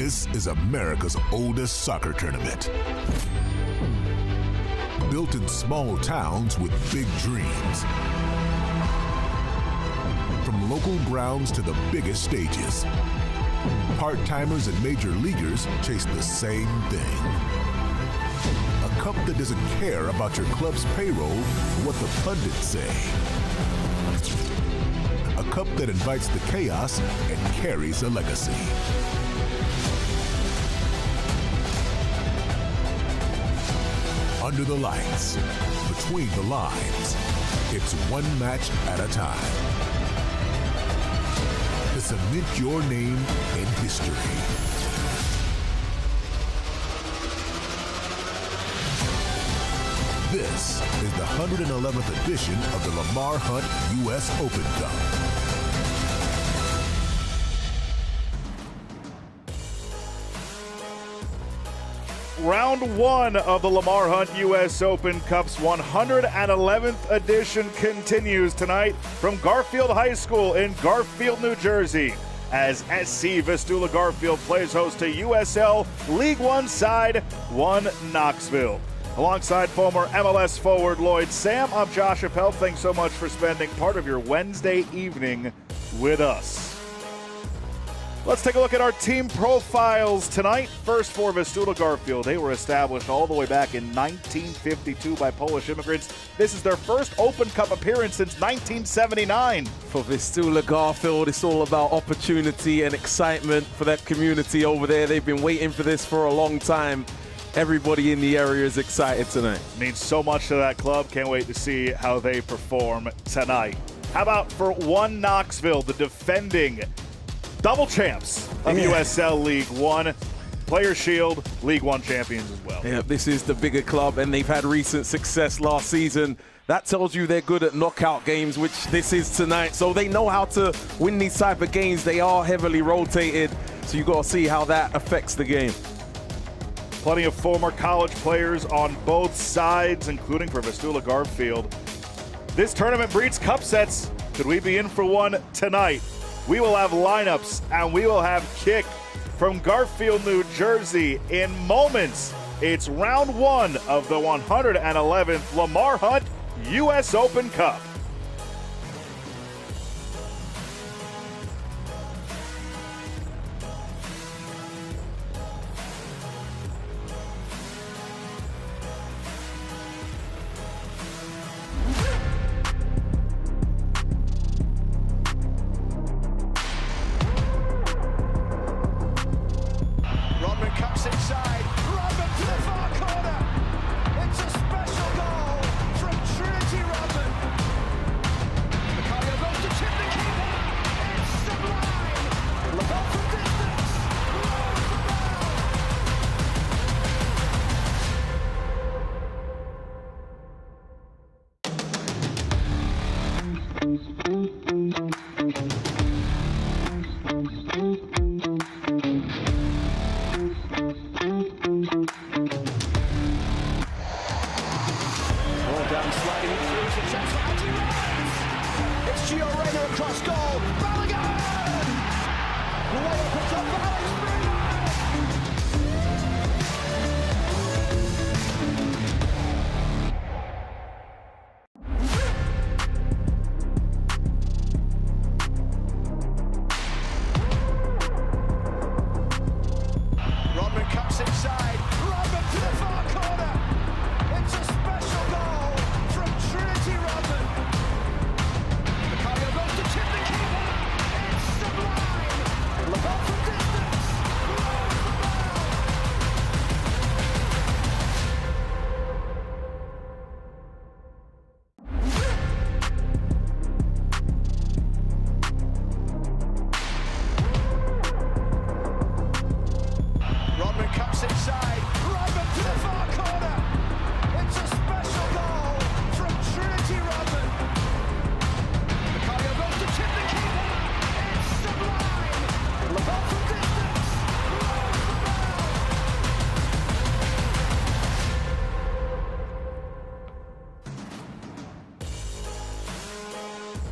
This is America's oldest soccer tournament. Built in small towns with big dreams. From local grounds to the biggest stages. Part-timers and major leaguers chase the same thing. A cup that doesn't care about your club's payroll or what the pundits say. A cup that invites the chaos and carries a legacy. Under the lights, between the lines, it's one match at a time. To cement your name in history. This is the 111th edition of the Lamar Hunt U.S. Open Cup. Round one of the Lamar Hunt U.S. Open Cup's 111th edition continues tonight from Garfield High School in Garfield, New Jersey, as SC Vistula Garfield plays host to USL League One side 1 Knoxville. Alongside former MLS forward Lloyd Sam, I'm Josh Appel. Thanks so much for spending part of your Wednesday evening with us. Let's take a look at our team profiles tonight. First for Vistula Garfield. They were established all the way back in 1952 by Polish immigrants. This is their first Open Cup appearance since 1979. For Vistula Garfield, it's all about opportunity and excitement for that community over there. They've been waiting for this for a long time. Everybody in the area is excited tonight. Means so much to that club. Can't wait to see how they perform tonight. How about for 1 Knoxville, the defending double champs of USL League One, Player Shield, League One champions as well. Yeah, this is the bigger club, and they've had recent success last season. That tells you they're good at knockout games, which this is tonight. So they know how to win these type of games. They are heavily rotated, so you've got to see how that affects the game. Plenty of former college players on both sides, including for Vistula Garfield. This tournament breeds cup sets. Could we be in for one tonight? We will have lineups and we will have kick from Garfield, New Jersey in moments. It's round one of the 111th Lamar Hunt U.S. Open Cup.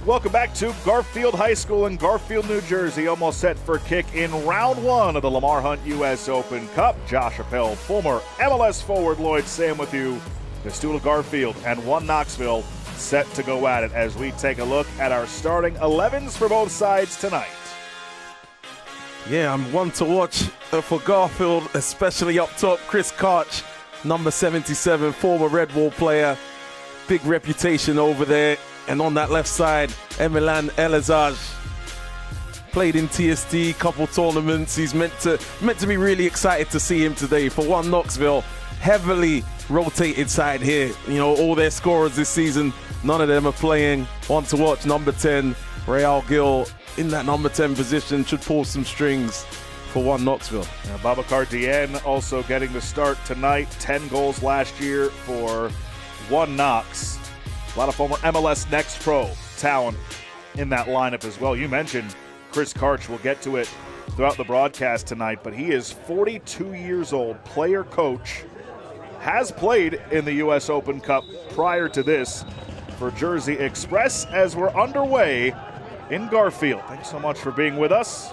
Welcome back to Garfield High School in Garfield, New Jersey. Almost set for kick in round one of the Lamar Hunt U.S. Open Cup. Josh Appel, former MLS forward Lloyd Sam with you. Vistula Garfield and one Knoxville set to go at it as we take a look at our starting 11s for both sides tonight. Yeah, I'm one to watch for Garfield, especially up top. Chris Koch, number 77, former Red Bull player. Big reputation over there. And on that left side, Emilan Elizaj. Played in TSD, couple tournaments. He's meant to be really excited to see him today. For one, Knoxville, heavily rotated side here. You know, all their scorers this season, none of them are playing. One to watch, number 10, Real Gil, in that number 10 position, should pull some strings for one Knoxville. Now, Babacar Dieng also getting the start tonight. 10 goals last year for one Knox. A lot of former MLS Next Pro talent in that lineup as well. You mentioned Chris Karch. We'll get to it throughout the broadcast tonight, but he is 42 years old, player coach, has played in the U.S. Open Cup prior to this for Jersey Express as we're underway in Garfield. Thanks so much for being with us.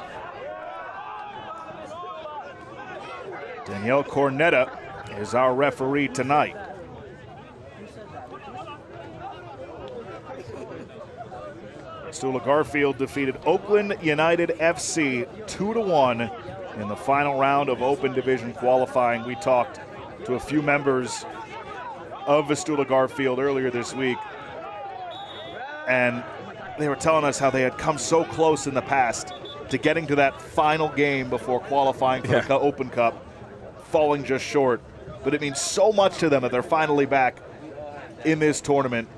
Danielle Cornetta is our referee tonight. Vistula Garfield defeated Oakland United FC 2-1 in the final round of Open Division qualifying. We talked to a few members of Vistula Garfield earlier this week, and they were telling us how they had come so close in the past to getting to that final game before qualifying for the Open Cup, falling just short. But it means so much to them that they're finally back in this tournament.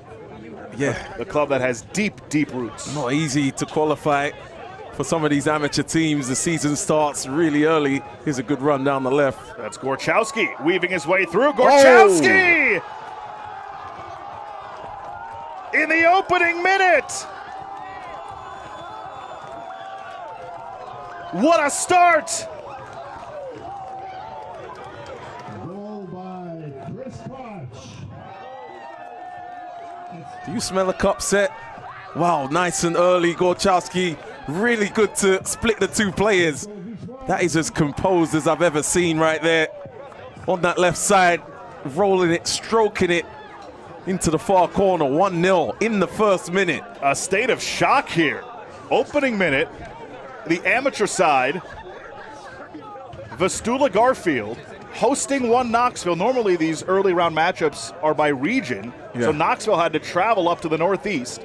Yeah, the club that has deep, deep roots. Not easy to qualify for some of these amateur teams. The season starts really early. Here's a good run down the left. That's Gorchowski weaving his way through. Gorchowski! In the opening minute! What a start! Goal by Chris Koch. Do you smell a cup set? Wow, nice and early. Gorchowski, really good to split the two players. That is as composed as I've ever seen right there. On that left side, rolling it, stroking it into the far corner. 1-0 in the first minute. A state of shock here. Opening minute, the amateur side, Vistula Garfield, hosting one Knoxville. Normally these early round matchups are by region, so Knoxville had to travel up to the Northeast.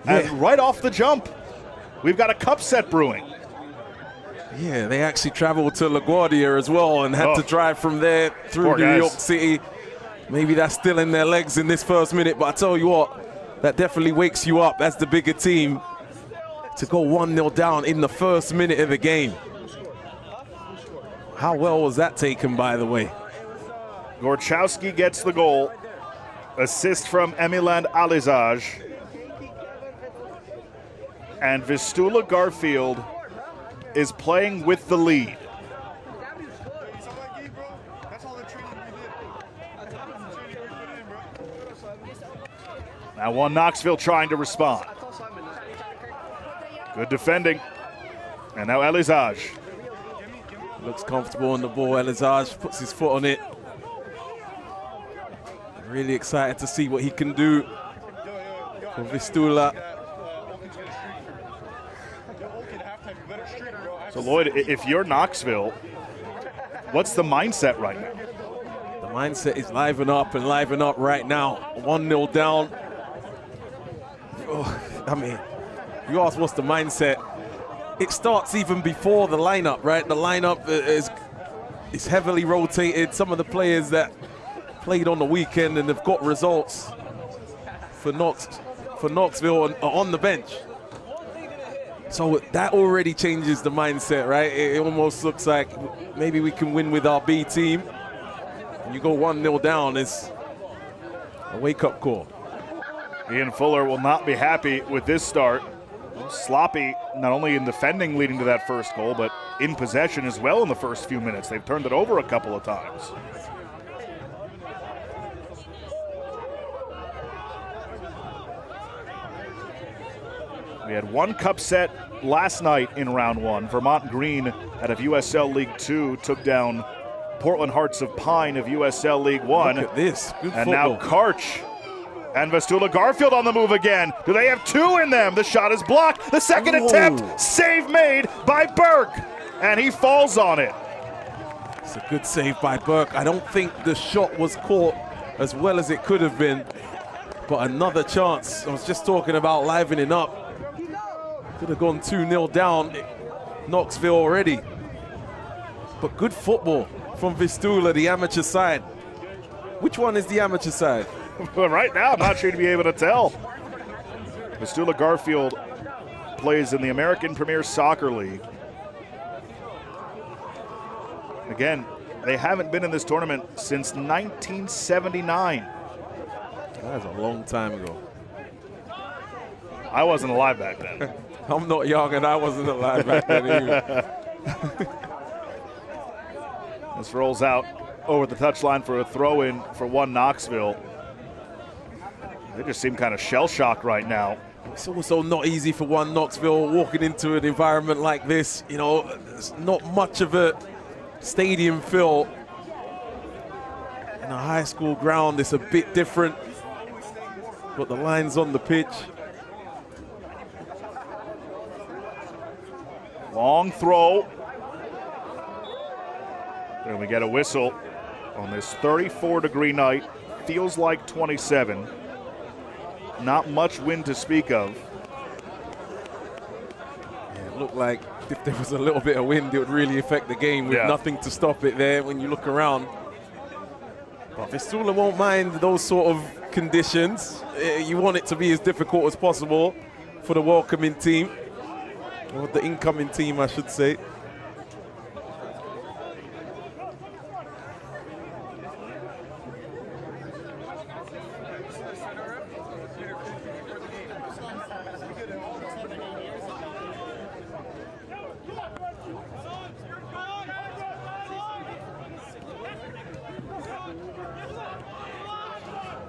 And right off the jump, we've got a cup set brewing. Yeah, they actually traveled to LaGuardia as well and had to drive from there through New York City. Maybe that's still in their legs in this first minute, but I tell you what, that definitely wakes you up as the bigger team to go 1-0 down in the first minute of the game. How well was that taken, by the way? Gorchowski gets the goal. Assist from Emilan Elizaj. And Vistula Garfield is playing with the lead. Now one Knoxville trying to respond. Good defending. And now Elizaj. Looks comfortable on the ball. Elizaj puts his foot on it. Really excited to see what he can do for Vistula. So Lloyd, if you're Knoxville, what's the mindset right now? The mindset is liven up and liven up right now. 1-0 down. Oh, I mean, you ask what's the mindset? It starts even before the lineup, right? The lineup is heavily rotated. Some of the players that played on the weekend and have got results for Knoxville are on the bench. So that already changes the mindset, right? It almost looks like maybe we can win with our B team. And you go 1-0 down, it's a wake-up call. Ian Fuller will not be happy with this start. Sloppy, not only in defending leading to that first goal, but in possession as well in the first few minutes. They've turned it over a couple of times. We had one cup set last night in round one. Vermont Green out of USL League 2 took down Portland Hearts of Pine of USL League 1. Look at this. Good and football. now Karch and Vistula Garfield on the move again. Do they have two in them? The shot is blocked. The second attempt, save made by Burke. And he falls on it. It's a good save by Burke. I don't think the shot was caught as well as it could have been. But another chance. I was just talking about livening up. Could have gone 2-0 down. Knoxville already. But good football from Vistula, the amateur side. Which one is the amateur side? Well, right now, I'm not sure to be able to tell. Vistula Garfield plays in the American Premier Soccer League. Again, they haven't been in this tournament since 1979. That's a long time ago. I wasn't alive back then. I'm not young and I wasn't alive back then either. This rolls out over the touchline for a throw-in for one Knoxville. They just seem kind of shell-shocked right now. It's also not easy for one Knoxville walking into an environment like this. You know, there's not much of a stadium feel. In a high school ground, it's a bit different. But the line's on the pitch. Long throw. And we get a whistle on this 34-degree night. Feels like 27. Not much wind to speak of. Yeah, it looked like if there was a little bit of wind, it would really affect the game with nothing to stop it there when you look around. But Vistula won't mind those sort of conditions. You want it to be as difficult as possible for the welcoming team. Or the incoming team, I should say.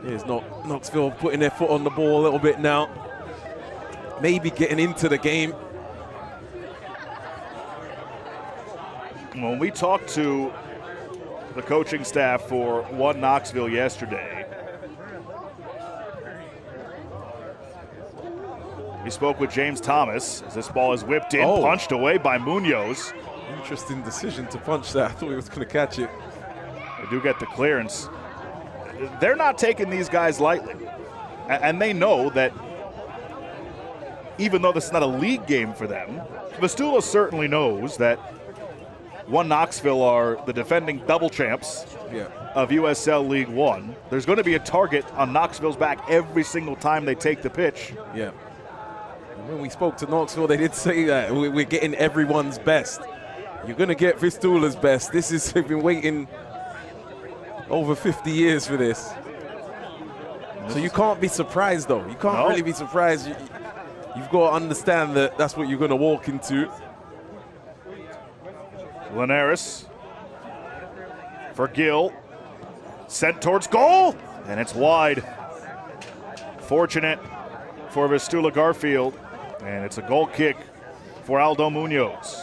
Here's Knoxville putting their foot on the ball a little bit now. Maybe getting into the game. When we talked to the coaching staff for one Knoxville yesterday, we spoke with James Thomas as this ball is whipped in, punched away by Munoz. Interesting decision to punch that. I thought he was going to catch it. They do get the clearance. They're not taking these guys lightly. And they know that even though this is not a league game for them, Vistula certainly knows that one Knoxville are the defending double champs of USL League 1. There's going to be a target on Knoxville's back every single time they take the pitch. Yeah. And when we spoke to Knoxville, they did say that we're getting everyone's best. You're going to get Vistula's best. They've been waiting over 50 years for this. So you can't be surprised, though. You can't really be surprised. You've got to understand that that's what you're going to walk into. Linares for Gill, sent towards goal, and it's wide. Fortunate for Vistula Garfield, and it's a goal kick for Aldo Munoz.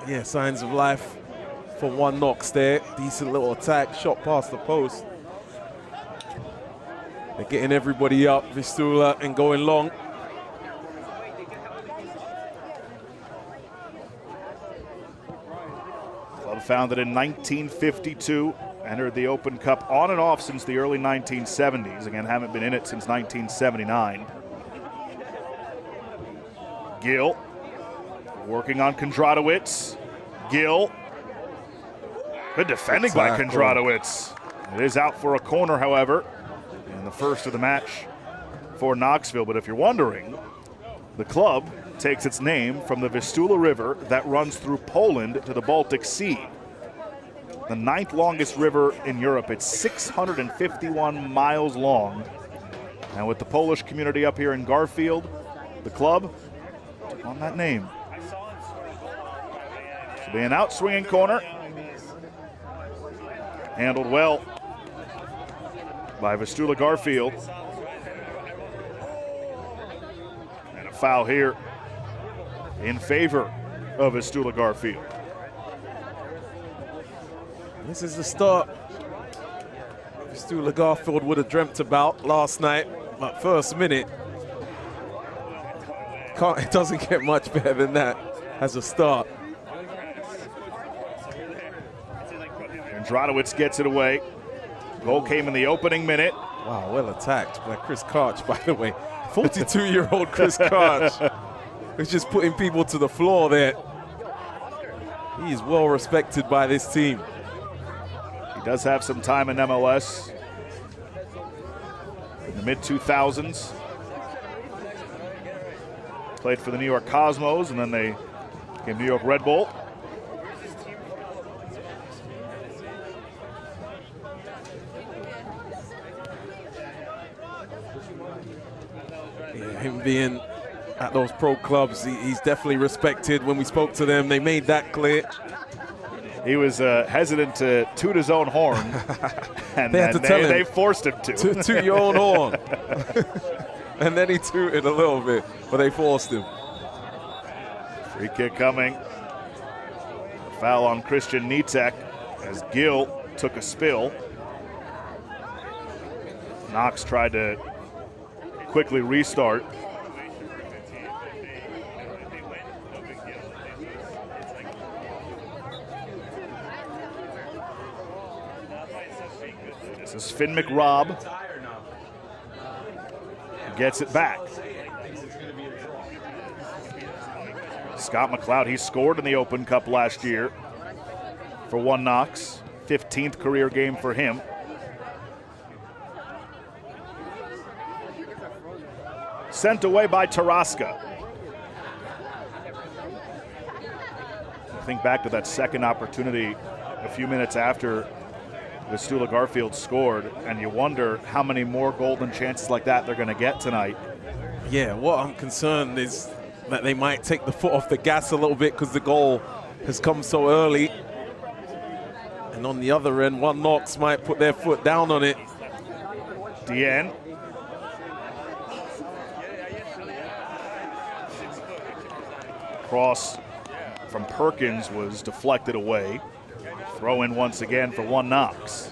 Yeah, signs of life for one Knox there. Decent little attack, shot past the post. They're getting everybody up, Vistula, and going long. Founded in 1952, entered the Open Cup on and off since the early 1970s. Again, haven't been in it since 1979. Gill working on Kondratowicz. Gill. Good defending by Kondratowicz. It is out for a corner, however, and the first of the match for Knoxville. But if you're wondering, the club takes its name from the Vistula River that runs through Poland to the Baltic Sea. The 9th longest river in Europe. It's 651 miles long. And with the Polish community up here in Garfield, the club took on that name. It'll be an out-swinging corner. Handled well by Vistula Garfield. foul here in favor of Vistula Garfield. This is the start Vistula Garfield would have dreamt about last night, but first minute, it doesn't get much better than that as a start. Andradowicz gets it away. Goal came in the opening minute. Wow, well attacked by Chris Karch, by the way. 42-year-old Chris Karch is just putting people to the floor there. He is well respected by this team. He does have some time in MLS in the mid-2000s. Played for the New York Cosmos, and then they became New York Red Bull. Yeah, him being at those pro clubs, he's definitely respected. When we spoke to them, they made that clear. He was hesitant to toot his own horn, and they forced him to. Toot your own horn. And then he tooted a little bit, but they forced him. Free kick coming. A foul on Christian Nitek as Gill took a spill. Knox tried to quickly restart. This is Finn McRobb. Gets it back. Scott McLeod, he scored in the Open Cup last year for One Knox. 15th career game for him. Sent away by Tarasca. Think back to that second opportunity a few minutes after Vistula Garfield scored, and you wonder how many more golden chances like that they're going to get tonight. Yeah, what I'm concerned is that they might take the foot off the gas a little bit because the goal has come so early. And on the other end, One Knox might put their foot down on it. Dien. Cross from Perkins was deflected away. Throw in once again for One Knox.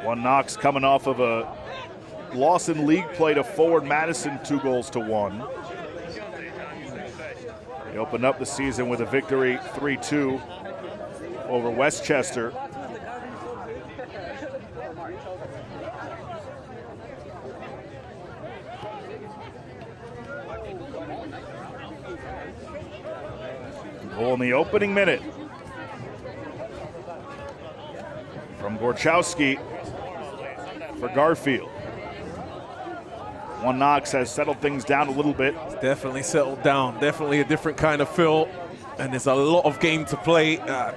One Knox coming off of a loss in league play to Forward Madison, 2-1. They opened up the season with a victory 3-2 over Westchester. Goal in the opening minute from Gorchowski for Garfield. One Knox has settled things down a little bit. It's definitely settled down. Definitely a different kind of feel. And there's a lot of game to play. I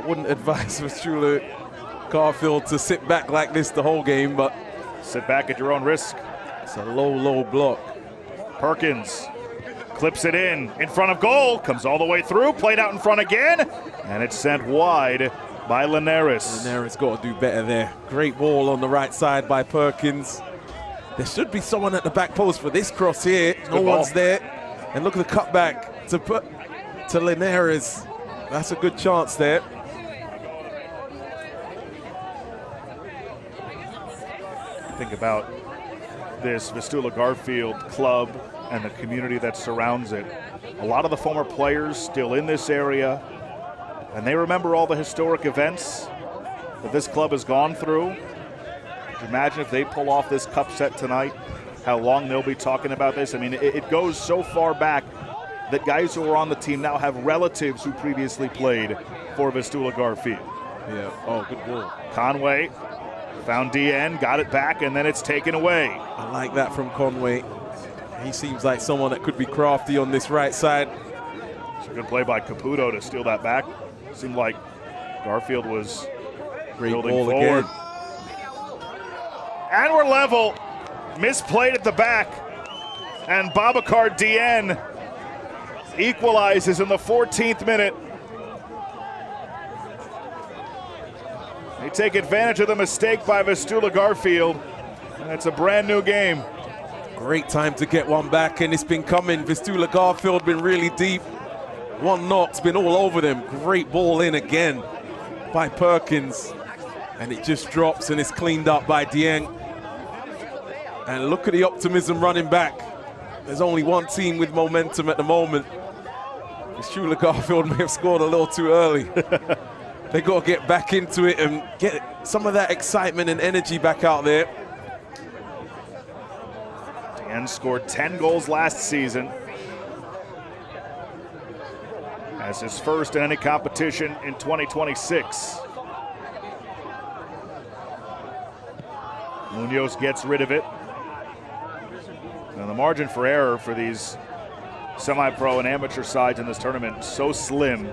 wouldn't advise Vistula Garfield to sit back like this the whole game, but sit back at your own risk. It's a low block. Perkins clips it in front of goal, comes all the way through, played out in front again, and it's sent wide by Linares. Linares got to do better there. Great ball on the right side by Perkins. There should be someone at the back post for this cross here. No one's there. And look at the cutback to Linares. That's a good chance there. Think about this Vistula Garfield club and the community that surrounds it. A lot of the former players still in this area, and they remember all the historic events that this club has gone through. Could you imagine if they pull off this cup set tonight, how long they'll be talking about this? I mean, it goes so far back that guys who are on the team now have relatives who previously played for Vistula Garfield. Yeah, oh, good ball. Conway found DN, got it back, and then it's taken away. I like that from Conway. He seems like someone that could be crafty on this right side. It's a good play by Caputo to steal that back. Seemed like Garfield was building forward. Again. And we're level. Misplayed at the back. And Babacar Dien equalizes in the 14th minute. They take advantage of the mistake by Vistula Garfield, and it's a brand new game. Great time to get one back, and it's been coming. Vistula Garfield been really deep. One knock's been all over them. Great ball in again by Perkins, and it just drops, and it's cleaned up by Dieng. And look at the optimism running back. There's only one team with momentum at the moment. Vistula Garfield may have scored a little too early. They got to get back into it and get some of that excitement and energy back out there. Dieng scored 10 goals last season. As his first in any competition in 2026. Munoz gets rid of it. And the margin for error for these semi-pro and amateur sides in this tournament so slim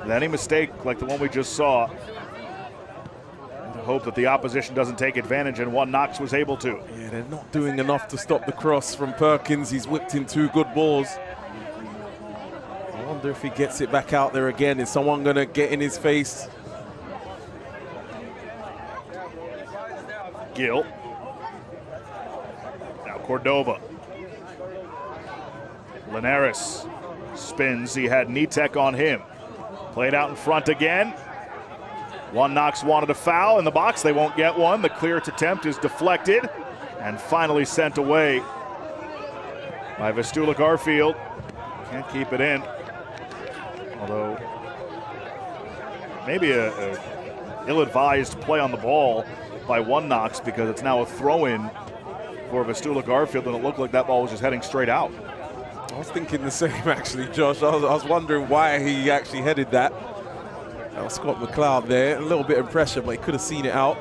that any mistake like the one we just saw, to hope that the opposition doesn't take advantage, and one Knox was able to. Yeah, they're not doing enough to stop the cross from Perkins. He's whipped in 2 good balls. I wonder if he gets it back out there again. Is someone going to get in his face? Gill. Now Cordova. Linares spins. He had Nitek on him. Played out in front again. One Knox wanted a foul in the box. They won't get one. The clearance attempt is deflected and finally sent away by Vistula Garfield. Can't keep it in. Although maybe a ill-advised play on the ball by one Knox, because it's now a throw-in for Vistula Garfield, and it looked like that ball was just heading straight out. I was thinking the same, actually, Josh. I was wondering why he actually headed that. That was Scott McLeod there. A little bit of pressure, but he could have seen it out.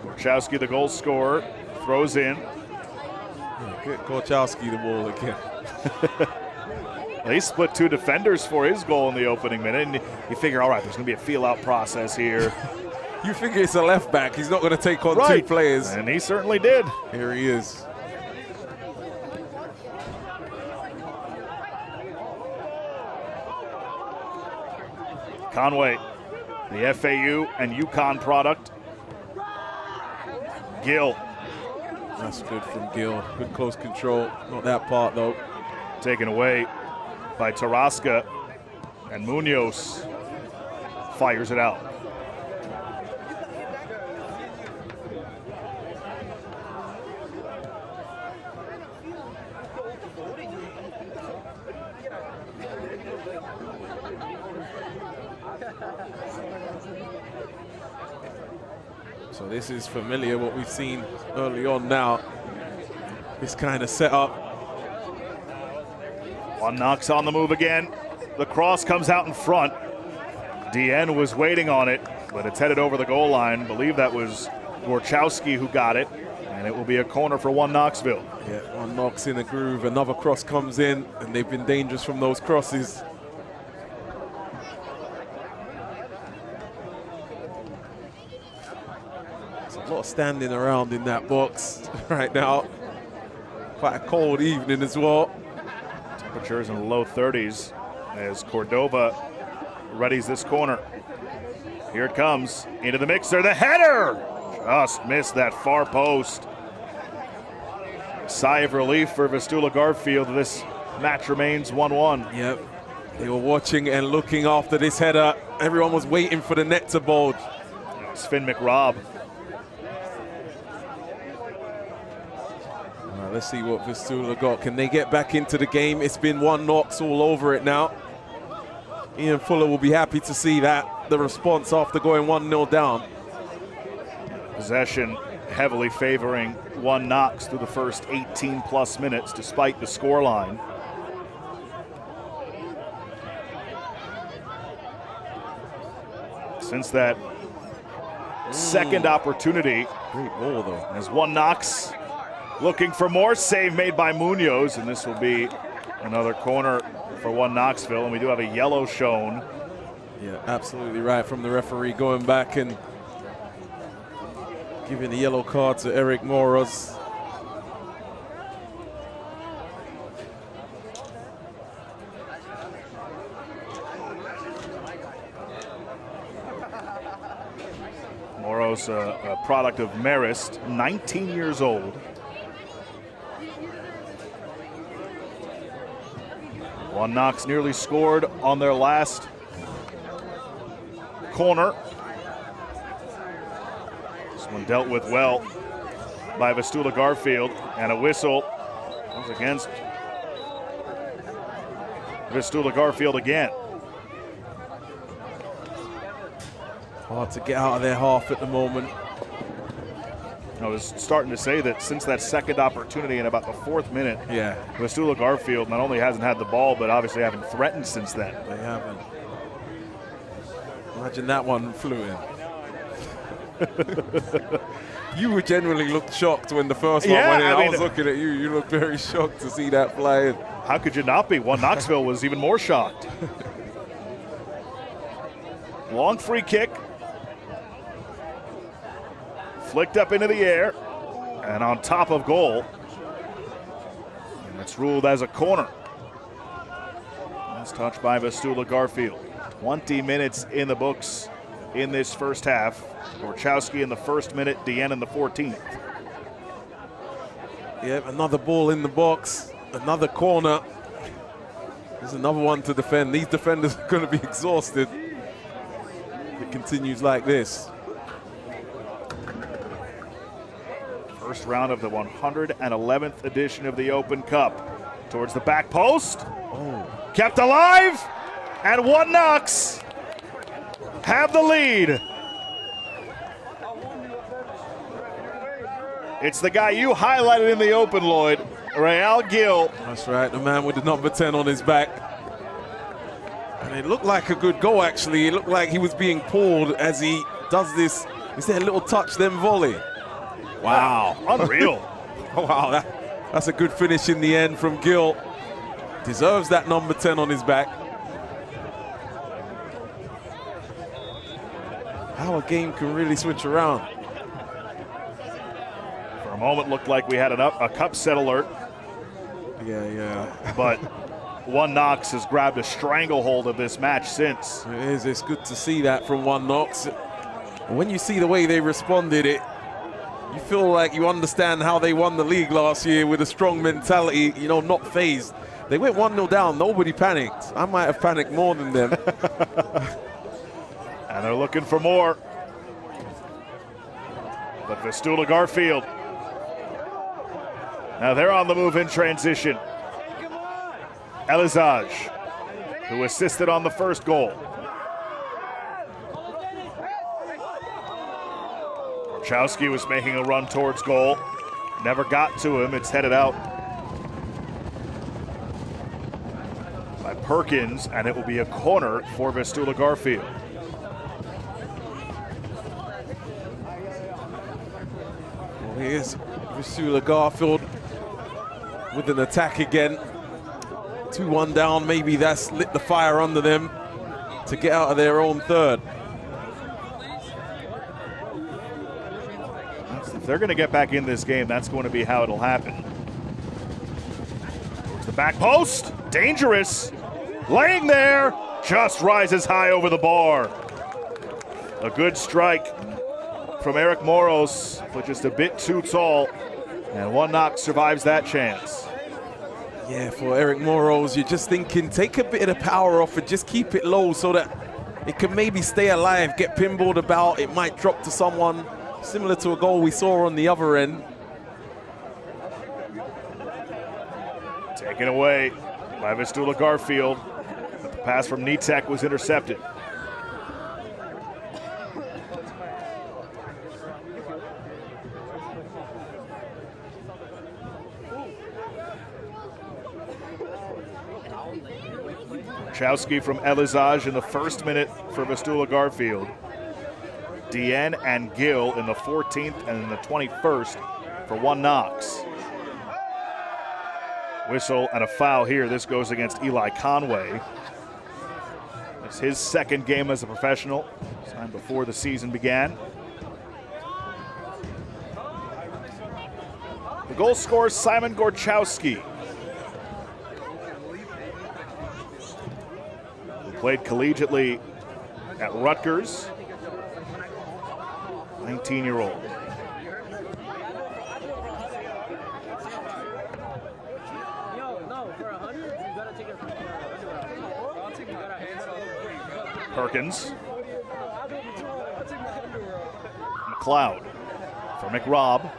Gorchowski, the goal scorer, throws in. Yeah, get Gorchowski the ball again. He split 2 defenders for his goal in the opening minute, and you figure, all right, there's going to be a feel-out process here. You figure it's a left back. He's not going to take on 2 players. And he certainly did. Here he is. Conway, the FAU and UConn product. Gill. That's good from Gill. Good close control. Not that part, though. Taken away by Tarasca, and Munoz fires it out. So this is familiar, what we've seen early on now. This kind of setup. One Knox on the move again. The cross comes out in front. Dieng was waiting on it, but it's headed over the goal line. I believe that was Gorchowski who got it, and it will be a corner for one Knoxville. Yeah, one Knox in a groove. Another cross comes in, and they've been dangerous from those crosses. A lot of standing around in that box right now. Quite a cold evening as well. Temperatures in the low 30s as Cordova readies this corner. Here it comes into the mixer. The header just missed that far post. Sigh of relief for Vistula Garfield. This match remains 1-1. Yep. They were watching and looking after this header. Everyone was waiting for the net to bulge. It's Finn McRobb. Let's see what Vistula got. Can they get back into the game? It's been one Knox all over it now. Ian Fuller will be happy to see that, the response after going 1-0 down. Possession heavily favoring one Knox through the first 18+ minutes, despite the scoreline. Since that second opportunity, great ball though. As one Knox looking for more, save made by Munoz, and this will be another corner for one Knoxville, and we do have a yellow shown. Yeah, absolutely right from the referee, going back and giving a yellow card to Eric Moros. Moros, a product of Marist, 19 years old. One Knox nearly scored on their last corner. This one dealt with well by Vistula Garfield, and a whistle was against Vistula Garfield again. Hard to get out of their half at the moment. I was starting to say that since that second opportunity in about the 4th minute, Yeah, Vistula Garfield not only hasn't had the ball, but obviously haven't threatened since then. they haven't. Imagine that one flew in. You were generally looked shocked when the first one went in. I was looking at you. You looked very shocked to see that fly in. How could you not be? One Knoxville was even more shocked. Long free kick. Flicked up into the air and on top of goal. And it's ruled as a corner. Last touch by Vistula Garfield. 20 minutes in the books in this first half. Gorchowski in the 1st minute, Deanne in the 14th. Yep, another ball in the box, another corner. There's another one to defend. These defenders are going to be exhausted if it continues like this. First round of the 111th edition of the Open Cup. Towards the back post. Oh. Kept alive. And One Knox have the lead. It's the guy you highlighted in the Open, Lloyd, Real Gil. That's right, the man with the number 10 on his back. And it looked like a good goal, actually. It looked like he was being pulled as he does this. Is there a little touch, then volley? Wow. Unreal. Wow, that's a good finish in the end from Gil. Deserves that number 10 on his back. How a game can really switch around. For a moment, looked like we had a cup set alert. Yeah. But One Knox has grabbed a stranglehold of this match since. It is. It's good to see that from One Knox. When you see the way they responded, you feel like you understand how they won the league last year with a strong mentality, you know, not phased. They went 1-0 down. Nobody panicked. I might have panicked more than them. And they're looking for more. But Vistula Garfield. Now they're on the move in transition. Elizage, who assisted on the first goal. Gorchowski was making a run towards goal. Never got to him. It's headed out by Perkins, and it will be a corner for Vistula Garfield. Here's Vistula Garfield with an attack again. 2-1 down, maybe that's lit the fire under them to get out of their own third. If they're going to get back in this game, that's going to be how it'll happen. Towards the back post, dangerous, laying there, just rises high over the bar. A good strike from Eric Moros, but just a bit too tall, and One Knox survives that chance. Yeah, for Eric Moros, you're just thinking, take a bit of the power off and just keep it low so that it can maybe stay alive, get pinballed about, it might drop to someone, similar to a goal we saw on the other end. Taken away by Vistula Garfield, but the pass from Nitek was intercepted. Gorchowski from Elizage in the 1st minute for Vistula Garfield. Deanne and Gill in the 14th and in the 21st for One Knox. Whistle and a foul here. This goes against Eli Conway. It's his 2nd game as a professional, signed before the season began. The goal scorer, Simon Gorchowski, who played collegiately at Rutgers. 19-year-old. Perkins. McLeod for McRobb.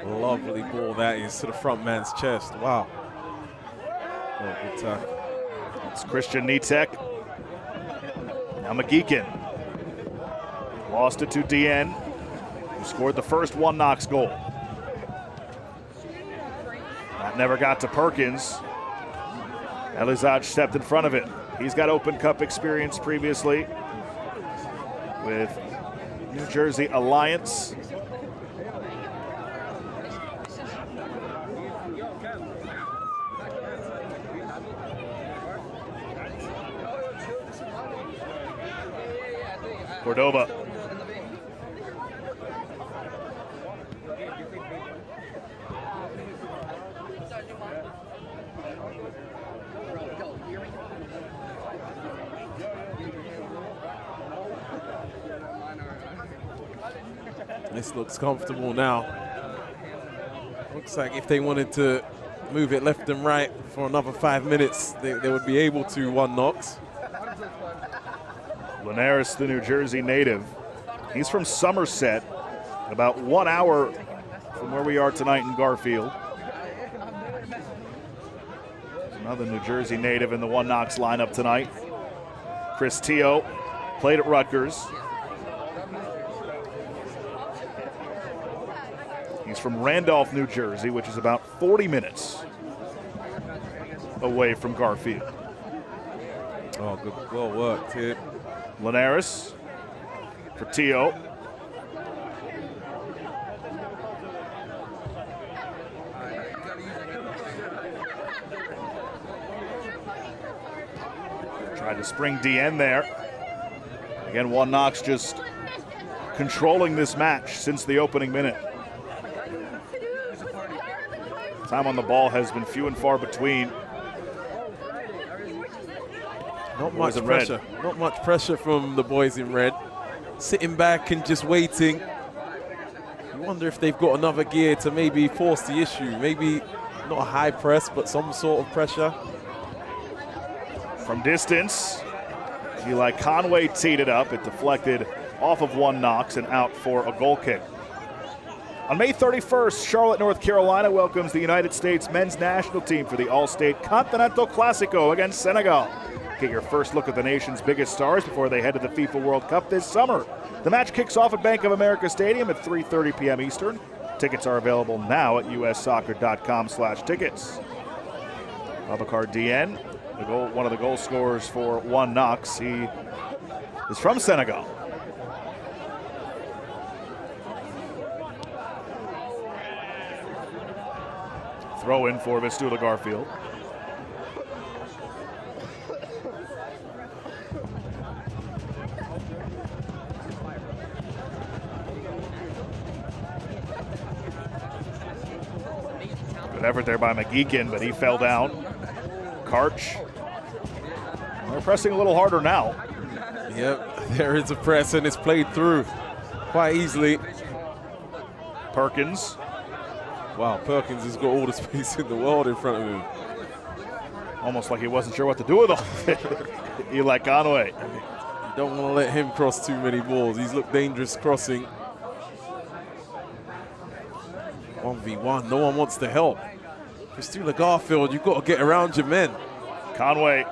Lovely ball that is to the front man's chest. Wow. Oh, good tackle. It's Christian Nitek. Now McGeekin. Lost it to DN, who scored the first one Knox goal. That never got to Perkins. Elizaj stepped in front of it. He's got Open Cup experience previously with New Jersey Alliance. Cordova. This looks comfortable now. Looks like if they wanted to move it left and right for another 5 minutes, they would be able to, one Knox. Linares, the New Jersey native. He's from Somerset, about 1 hour from where we are tonight in Garfield. Another New Jersey native in the one Knox lineup tonight. Chris Teo played at Rutgers. He's from Randolph, New Jersey, which is about 40 minutes away from Garfield. Oh, good, well worked here. Linares for Teo. Tried to spring DN there. Again, one Knox just controlling this match since the opening minute. Time on the ball has been few and far between. Not much pressure. Not much pressure from the boys in red. Sitting back and just waiting. You wonder if they've got another gear to maybe force the issue. Maybe not a high press, but some sort of pressure. From distance, Eli Conway teed it up. It deflected off of one Knox and out for a goal kick. On May 31st, Charlotte, North Carolina welcomes the United States men's national team for the All-State Continental Classico against Senegal. Get your first look at the nation's biggest stars before they head to the FIFA World Cup this summer. The match kicks off at Bank of America Stadium at 3:30 p.m. Eastern. Tickets are available now at ussoccer.com/tickets. Abakar DN, one of the goal scorers for one Knox. He is from Senegal. Throw in for Vistula Garfield. Good effort there by McGeekin, but he fell down. Karch. They're pressing a little harder now. Yep, there is a press and it's played through quite easily. Perkins. Wow, Perkins has got all the space in the world in front of him. Almost like he wasn't sure what to do with all of it. Eli Conway. You don't want to let him cross too many balls. He's looked dangerous crossing. 1v1, no one wants to help. Vistula Garfield, you've got to get around your men. Conway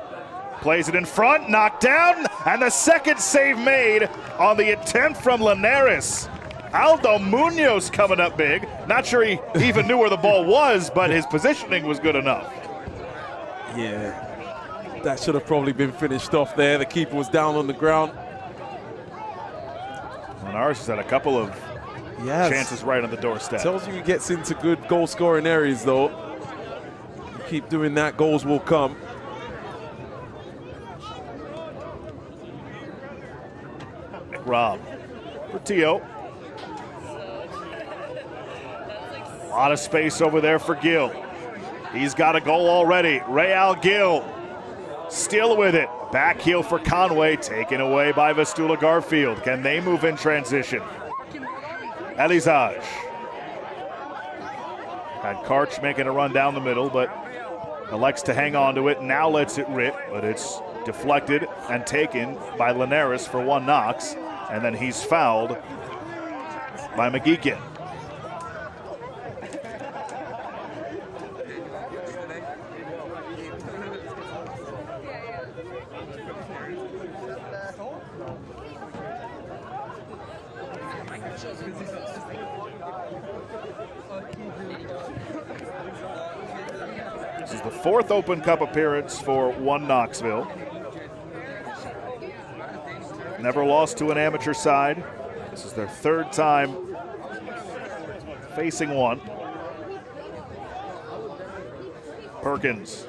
plays it in front, knocked down, and the second save made on the attempt from Linares. Aldo Munoz coming up big. Not sure he even knew where the ball was, but his positioning was good enough. Yeah, that should have probably been finished off there. The keeper was down on the ground. Linares has had a couple of chances right on the doorstep. Tells you he gets into good goal-scoring areas, though. You keep doing that, goals will come. McRobb for Teo. A lot of space over there for Gill. He's got a goal already. Real Gill still with it. Back heel for Conway, taken away by Vistula Garfield. Can they move in transition? Elizage. Had Karch making a run down the middle, but elects to hang on to it. Now lets it rip, but it's deflected and taken by Linares for one Knox, and then he's fouled by McGeekin. This is the fourth Open Cup appearance for one Knoxville. Never lost to an amateur side. This is their third time facing one. Perkins.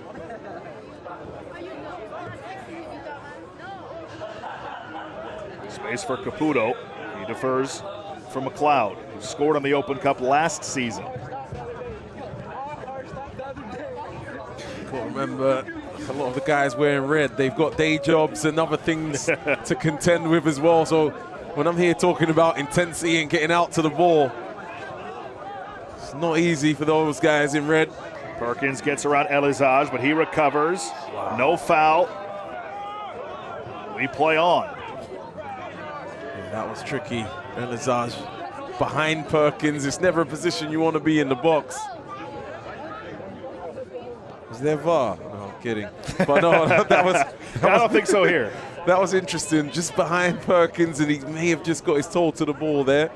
Space for Caputo. He defers for McLeod, who scored on the Open Cup last season. Remember, a lot of the guys wearing red, they've got day jobs and other things to contend with as well. So when I'm here talking about intensity and getting out to the ball, it's not easy for those guys in red. Perkins gets around Elizage, but he recovers. Wow. No foul. We play on. Yeah, that was tricky. Elizage behind Perkins. It's never a position you want to be in the box. Is there VAR? No, I'm kidding. But no, that was I don't think so here. That was interesting. Just behind Perkins, and he may have just got his toe to the ball there.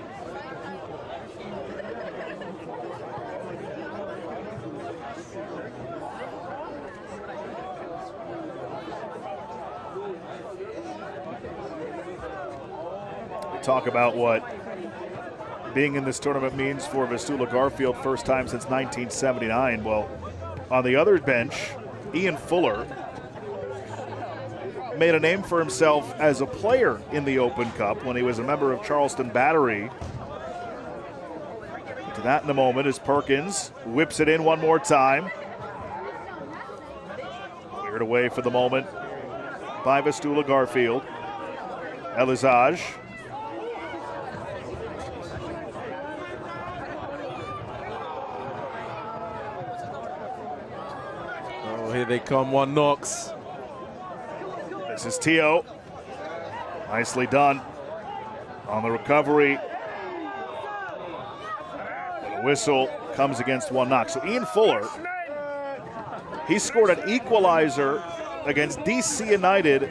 We talk about what being in this tournament means for Vistula Garfield, first time since 1979. Well, on the other bench, Ian Fuller made a name for himself as a player in the Open Cup when he was a member of Charleston Battery. To that in a moment as Perkins whips it in one more time. Cleared away for the moment by Vistula Garfield. Elizage. Here they come, one Knox. This is Tio. Nicely done on the recovery. But a whistle comes against one Knox. So Ian Fuller, he scored an equalizer against DC United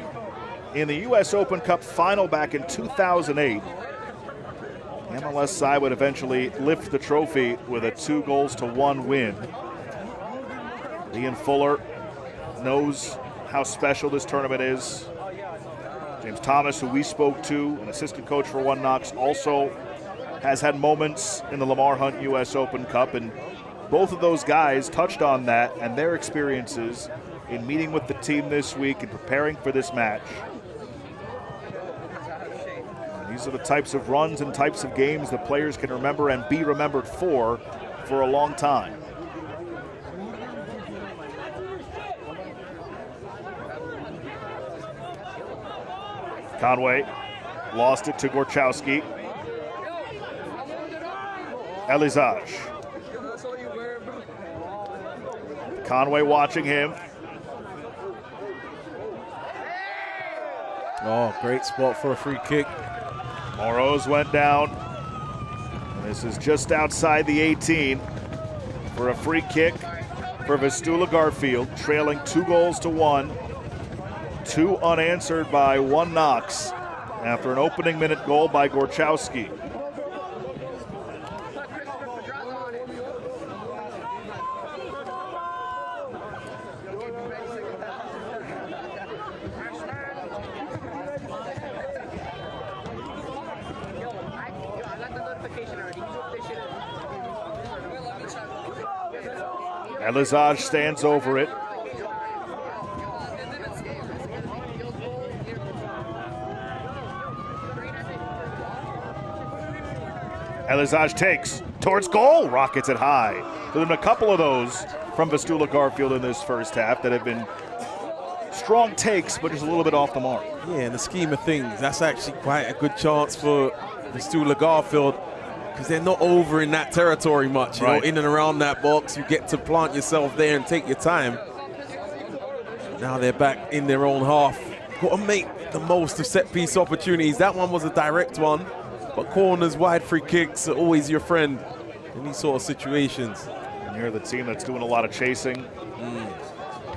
in the U.S. Open Cup final back in 2008. The MLS side would eventually lift the trophy with a 2-1 win. Ian Fuller knows how special this tournament is. James Thomas, who we spoke to, an assistant coach for one Knox, also has had moments in the Lamar Hunt U.S. Open Cup, and both of those guys touched on that and their experiences in meeting with the team this week and preparing for this match. And these are the types of runs and types of games that players can remember and be remembered for a long time. Conway lost it to Gorchowski. Elizage. Conway watching him. Oh, great spot for a free kick. Moros went down. This is just outside the 18 for a free kick for Vistula Garfield, trailing 2-1. 2 unanswered by one Knox after an opening minute goal by Gorchowski. Elizage stands over it. Elizage takes towards goal, rockets it high. There's been a couple of those from Vistula Garfield in this first half that have been strong takes, but just a little bit off the mark. Yeah, in the scheme of things, that's actually quite a good chance for Vistula Garfield, because they're not over in that territory much. You know, in and around that box, you get to plant yourself there and take your time. Now they're back in their own half. Got to make the most of set-piece opportunities. That one was a direct one, but corners, wide free kicks are always your friend in these sort of situations. And you're the team that's doing a lot of chasing.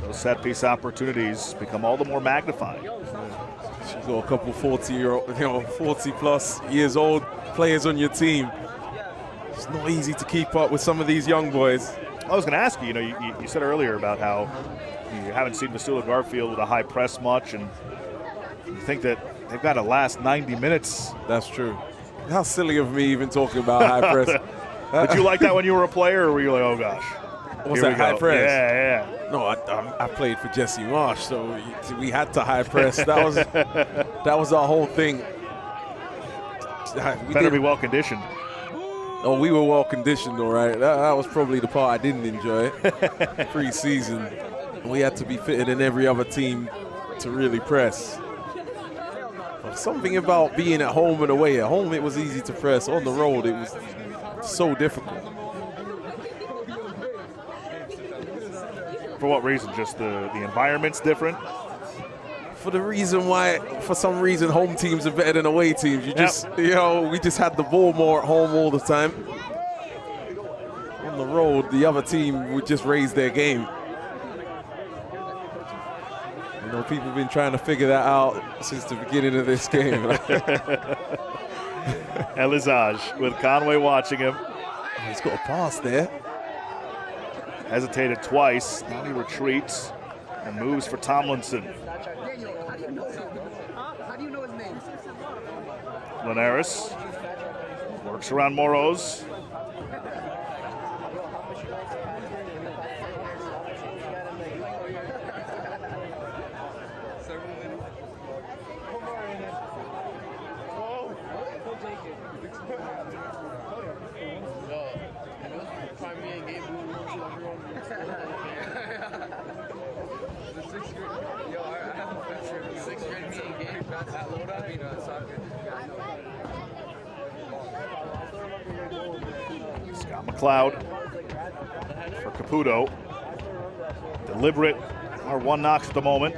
Those set-piece opportunities become all the more magnified. You've got a couple 40-plus years old players on your team. It's not easy to keep up with some of these young boys. I was going to ask you, you said earlier about how you haven't seen Vistula Garfield with a high press much, and you think that they've got to last 90 minutes. That's true. How silly of me even talking about high press. Did you like that when you were a player, or were you like, oh gosh? What's that, high press? Yeah. No, I played for Jesse Marsh, so we had to high press. That was our whole thing. Better be well conditioned. Oh, we were well conditioned, all right. That was probably the part I didn't enjoy. Pre-season, we had to be fitted in every other team to really press. But something about being at home and away. At home, it was easy to press. On the road, it was so difficult. For what reason? Just the environment's different? For the reason why, for some reason, home teams are better than away teams. You just, we just had the ball more at home all the time. On the road, the other team would just raise their game. You know, people have been trying to figure that out since the beginning of this game. Elizage with Conway watching him. Oh, he's got a pass there. Hesitated twice. Now he retreats and moves for Tomlinson. Linares works around Moros. Scott McLeod for Caputo. Deliberate, our one knocks at the moment.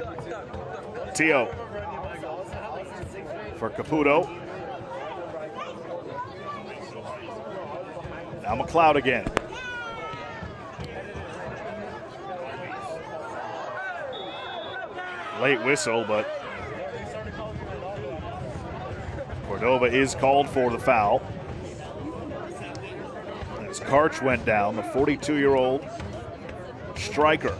Tio for Caputo. Now McLeod again. Late whistle, but Cordova is called for the foul. As Karch went down, the 42-year-old striker.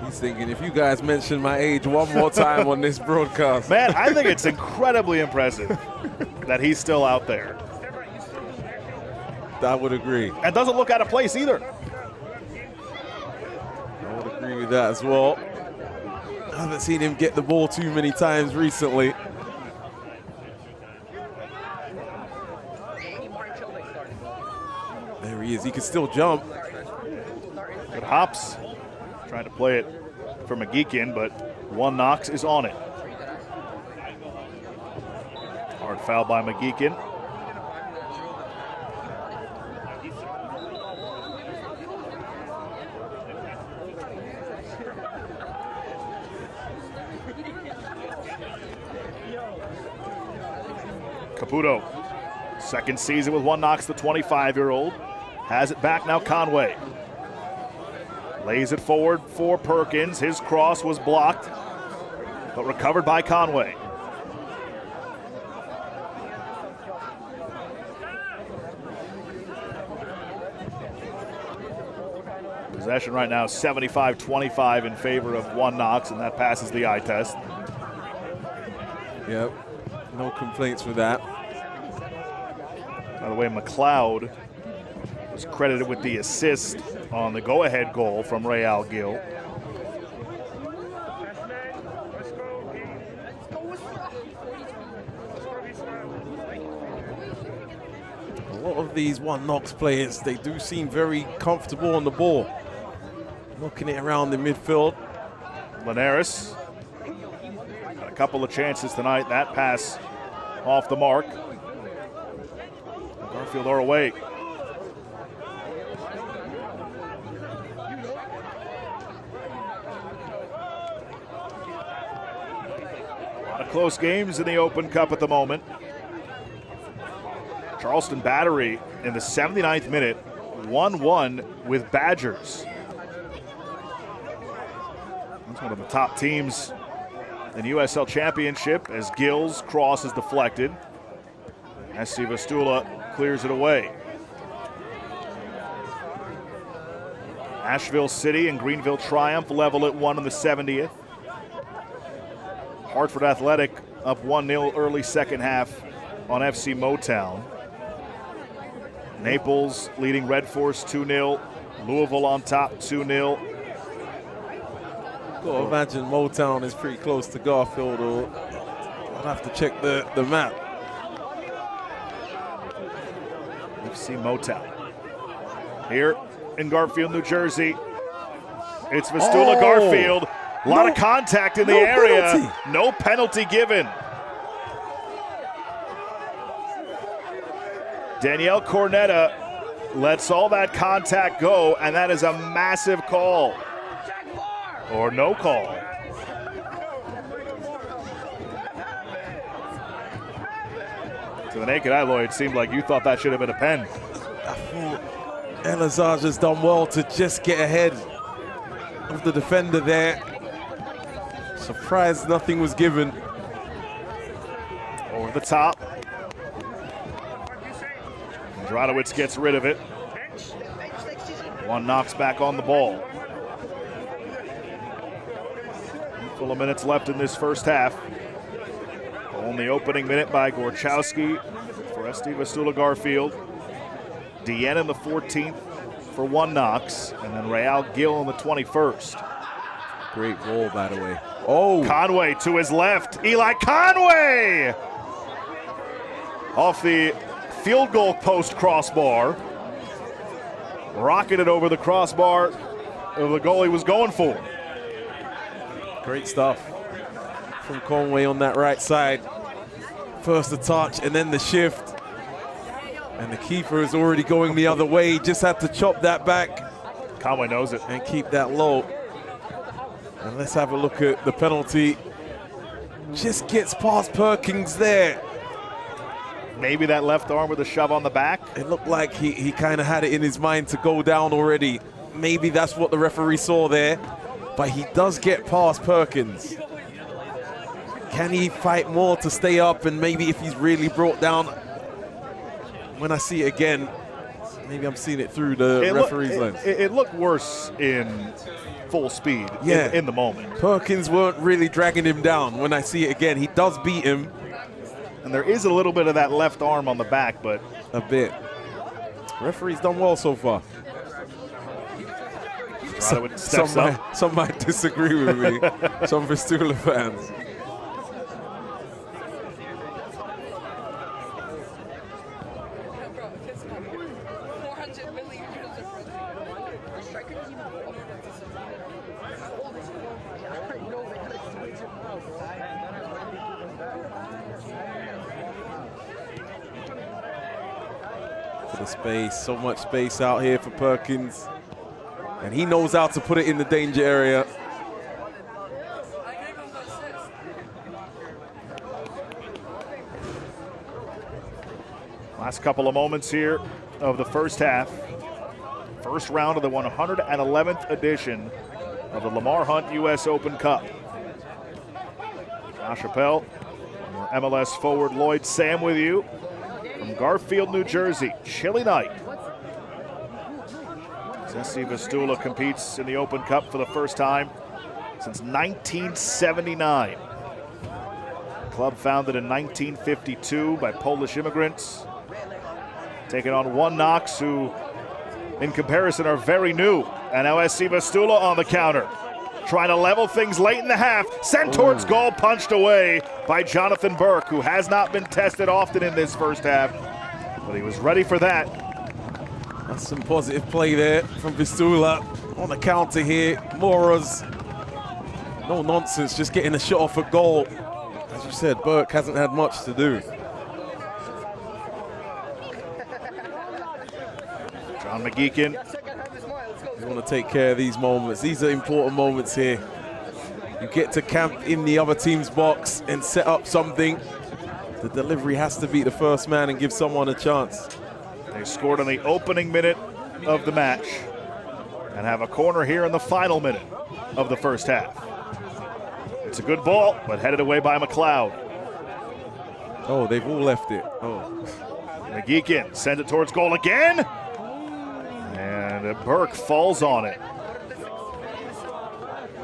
He's thinking, if you guys mention my age one more time on this broadcast. Man, I think it's incredibly impressive that he's still out there. I would agree. And doesn't look out of place either. I would agree with that as well. I haven't seen him get the ball too many times recently. There he is. He can still jump. Good hops. Trying to play it for McGeekin, but one Knox is on it. Hard foul by McGeekin. Caputo, second season with one Knox, the 25-year-old. Has it back now, Conway. Lays it forward for Perkins. His cross was blocked, but recovered by Conway. Possession right now, 75-25 in favor of one Knox, and that passes the eye test. Yep, no complaints with that. By the way, McLeod was credited with the assist on the go-ahead goal from Real Gil. A lot of these one Knox players, they do seem very comfortable on the ball. Knocking it around the midfield. Linares got a couple of chances tonight. That pass off the mark. Garfield are away. A lot of close games in the Open Cup at the moment. Charleston Battery in the 79th minute, 1-1 with Badgers. That's one of the top teams in USL Championship as Gill's cross is deflected. SC Vistula clears it away. Asheville City and Greenville Triumph level at 1 in the 70th. Hartford Athletic up 1-0 early second half on FC Motown. Naples leading Red Force 2-0. Louisville on top 2-0. Gotta imagine Motown is pretty close to Garfield, or I'd have to check the map. FC Motown. Here in Garfield, New Jersey. It's Vistula Garfield. A lot of contact in the area. Penalty. No penalty given. Danielle Cornetta lets all that contact go, and that is a massive call. Or no call. To the naked eye, Lloyd, it seemed like you thought that should have been a pen. I thought Elazar has done well to just get ahead of the defender there. Surprised nothing was given. Over the top. Dradowicz gets rid of it. One knocks back on the ball. Full of minutes left in this first half. Only opening minute by Gorchowski for SD Vistula Garfield. Deanna in the 14th for 1 knocks, and then Real Gill in the 21st. Great goal, by the way. Oh! Conway to his left. Eli Conway! Off the field goal post crossbar. Rocketed over the crossbar of the goal he was going for. Great stuff from Conway on that right side. First the touch and then the shift. And the keeper is already going the other way. Just had to chop that back. Conway knows it. And keep that low. And let's have a look at the penalty. Just gets past Perkins there. Maybe that left arm with a shove on the back. It looked like he kind of had it in his mind to go down already. Maybe that's what the referee saw there. But he does get past Perkins. Can he fight more to stay up? And maybe if he's really brought down, when I see it again, maybe I'm seeing it through the referee's lens. It looked worse in full speed in the moment. Perkins weren't really dragging him down. When I see it again, he does beat him. And there is a little bit of that left arm on the back, but... A bit. Referee's done well so far. Some might disagree with me. Some Vistula fans. The space, so much space out here for Perkins. And he knows how to put it in the danger area. Last couple of moments here of the first half. First round of the 111th edition of the Lamar Hunt U.S. Open Cup. Josh Appel, MLS forward Lloyd Sam with you from Garfield, New Jersey. Chilly night. SC Vistula competes in the Open Cup for the first time since 1979. Club founded in 1952 by Polish immigrants. Taking on 1 Knox, who in comparison are very new. And now SC Vistula on the counter. Trying to level things late in the half. Sent towards goal, punched away by Jonathan Burke, who has not been tested often in this first half. But he was ready for that. That's some positive play there from Vistula on the counter here. Mora's No nonsense, just getting a shot off a goal. As you said, Burke hasn't had much to do. John McGeekin. You want to take care of these moments. These are important moments here. You get to camp in the other team's box and set up something. The delivery has to beat the first man and give someone a chance. They scored on the opening minute of the match and have a corner here in the final minute of the first half. It's a good ball, but headed away by McLeod. Oh, they've all left it. Oh. McGeekin sends it towards goal again. And Burke falls on it.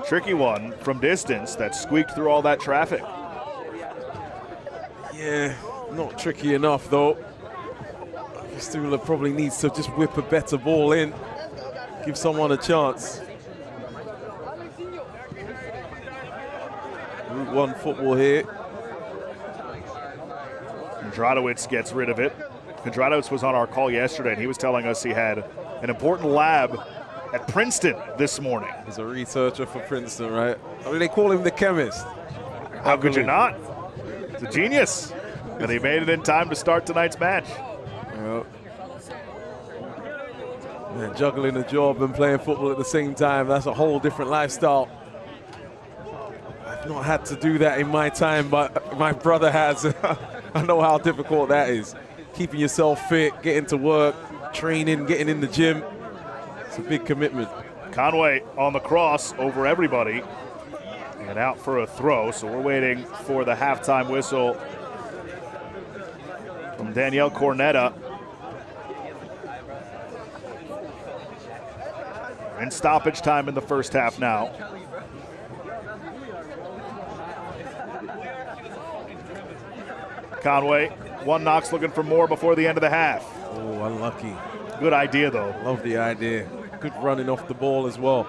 Tricky one from distance that squeaked through all that traffic. Yeah, not tricky enough though. Vistula probably needs to just whip a better ball in, give someone a chance. Route 1 football here. Kondratowicz gets rid of it. Kondratowicz was on our call yesterday and he was telling us he had an important lab at Princeton this morning. He's a researcher for Princeton, right? I mean, they call him the chemist. How could you not? He's a genius. And he made it in time to start tonight's match. Well, man, juggling a job and playing football at the same time, that's a whole different lifestyle. I've not had to do that in my time, but my brother has. I know how difficult that is. Keeping yourself fit, getting to work, training, getting in the gym. It's a big commitment. Conway on the cross over everybody and out for a throw. So we're waiting for the halftime whistle from Danielle Cornetta. In stoppage time in the first half now. Conway, one Knox looking for more before the end of the half. Oh, unlucky. Good idea though. Love the idea. Good running off the ball as well.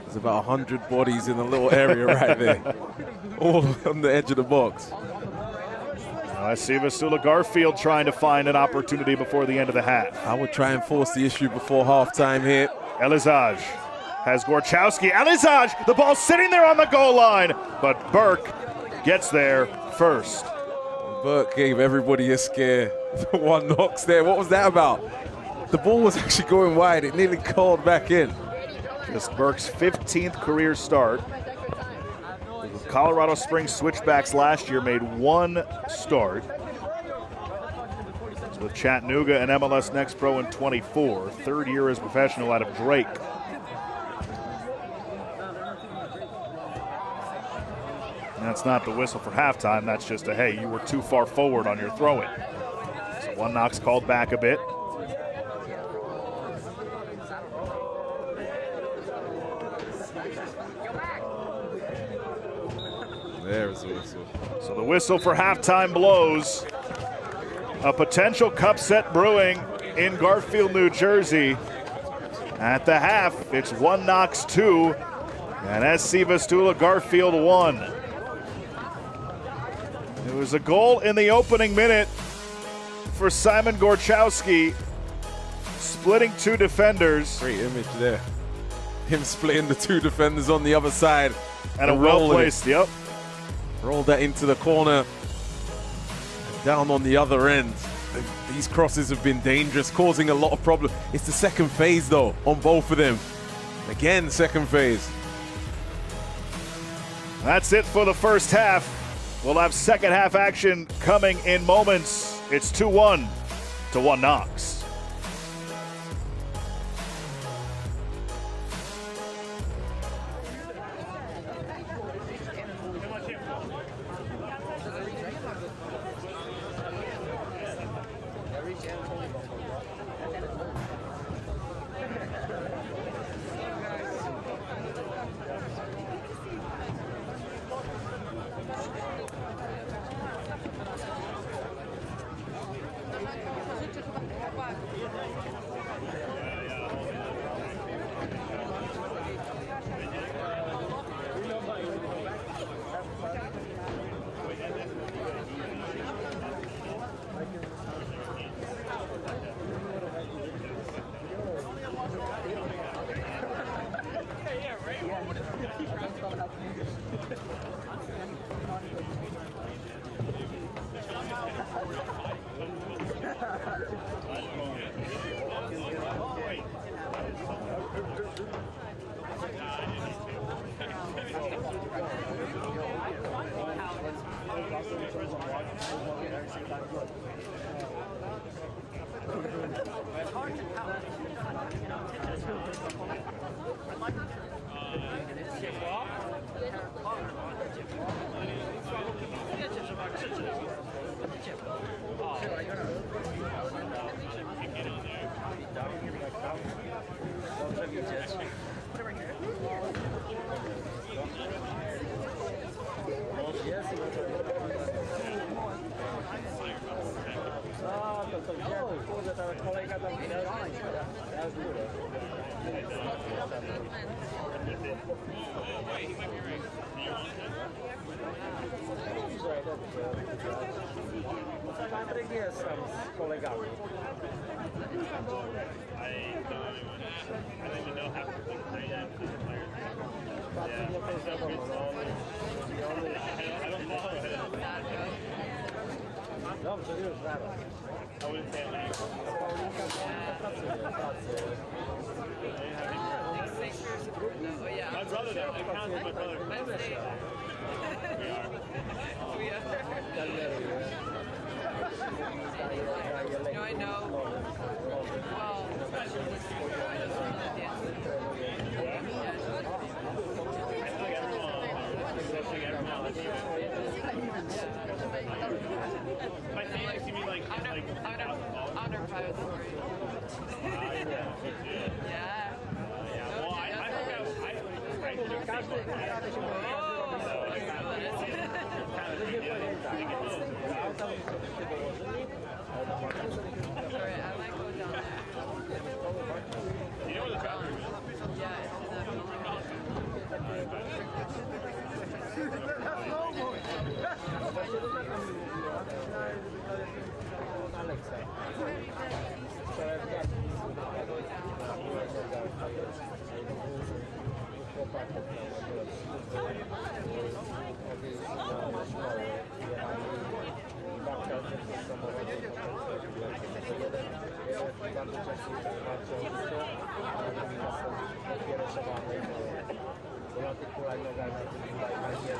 There's about 100 bodies in the little area right there. All on the edge of the box. I see Vistula Garfield trying to find an opportunity before the end of the half. I would try and force the issue before halftime here. Elizaj has Gorchowski. Elizaj, the ball sitting there on the goal line, but Burke gets there first. Burke gave everybody a scare. One Knox there. What was that about? The ball was actually going wide. It nearly curled back in. Just Burke's 15th career start. The Colorado Springs Switchbacks last year made one start. It's with Chattanooga and MLS Next Pro in 24. Third year as professional out of Drake. That's not the whistle for halftime. That's just a, hey, you were too far forward on your throw-in. So one Knox called back a bit. There's the whistle. So the whistle for halftime blows. A potential cup set brewing in Garfield, New Jersey. At the half, it's one Knox 2 and SC Vistula Garfield 1. It was a goal in the opening minute for Simon Gorchowski, splitting two defenders. Great image there. Him splitting the two defenders on the other side. And a well-placed, yep. Rolled that into the corner. Down on the other end. These crosses have been dangerous, causing a lot of problems. It's the second phase, though, on both of them. Again, second phase. That's it for the first half. We'll have second half action coming in moments. It's 2-1 to 1 Knox. Dobrze widzieć. Jest. A, to gdzie? Kurde, ta kolejka tam widać. Ja z góry. Dobrze, dobrze. Patryk jest tam z kolegami. I don't even know half the people they have the players. Patryk nie też wiadomo, no. I don't follow him. Dobrze, już zaraz. I wouldn't say like. Paulinka pracuje. My brother though, it counts as my brother. We are. No, I know. Well, My favorite to me like under private story. Yeah. Well, I Alright, I might go down there. You know where the bathroom is? Yeah, it's in that na tych hulajnogach, na tych hulajnogach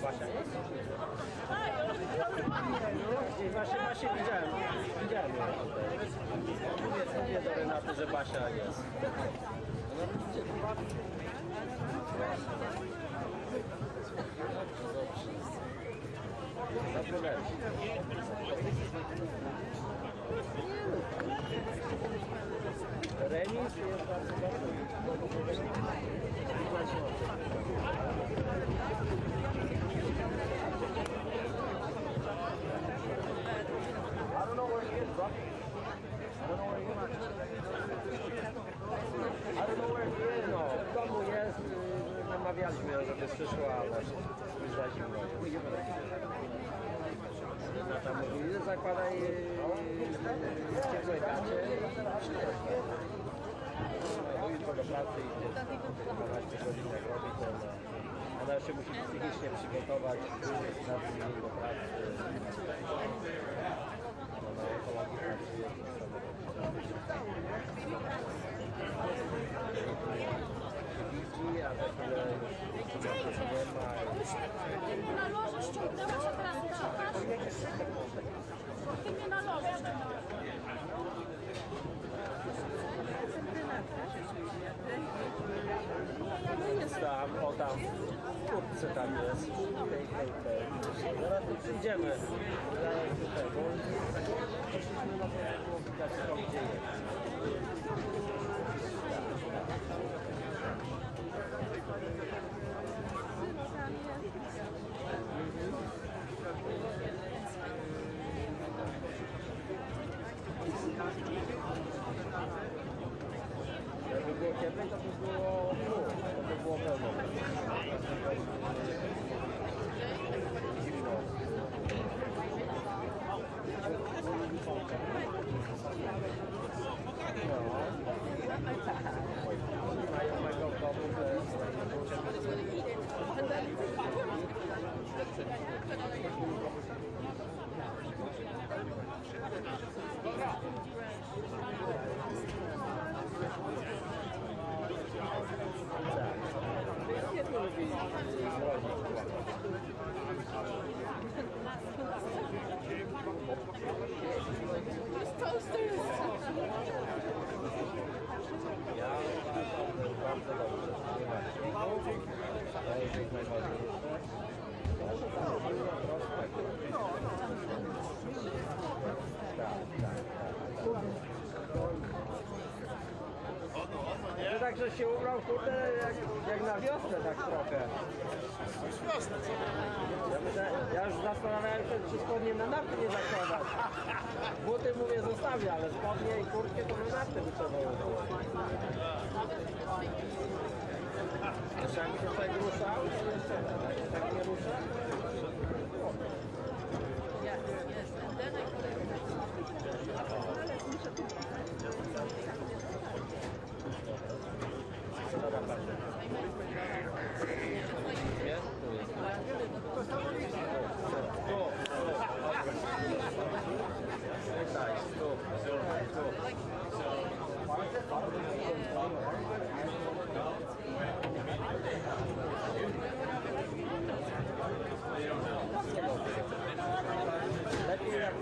Basia jest? Właśnie widziałem mówię do Renaty, że Basia jest. Remis jest bardzo dobry. I don't know where he is, bro. I don't know where he is. I don't know where he is, no. W domu jest, namawialiśmy ją, żeby przyszła, ale już za zimno. Renata mówi, zakładaj ciepłe gacie. No jutro do pracy idzie 12 godzin jak robi, to ona jeszcze musi psychicznie przygotować na dzień do pracy. Na ekologii pracuje. Widzi, a za chwilę już nie ma. Na loży ściągnęła się teraz ty mnie na loży Jest tam, o tam, w kurtce tam jest. Zaraz tu przyjdziemy. Zaraz do tego. Poszliśmy na to, widać to, gdzie jest. Jakby było ciepłe, to by było pełno. Just toasters. To także się ubrał, kurde, jak na wiosnę tak trochę. Ja już zastanawiałem się, czy spodnie na narty nie zakładać. Buty mówię zostawię, ale spodnie i kurtkę to na narty by trzeba było. Jeszcze jakby się człowiek ruszał, to jeszcze tak nie rusza. Yes, yes. And then I Lepiej jak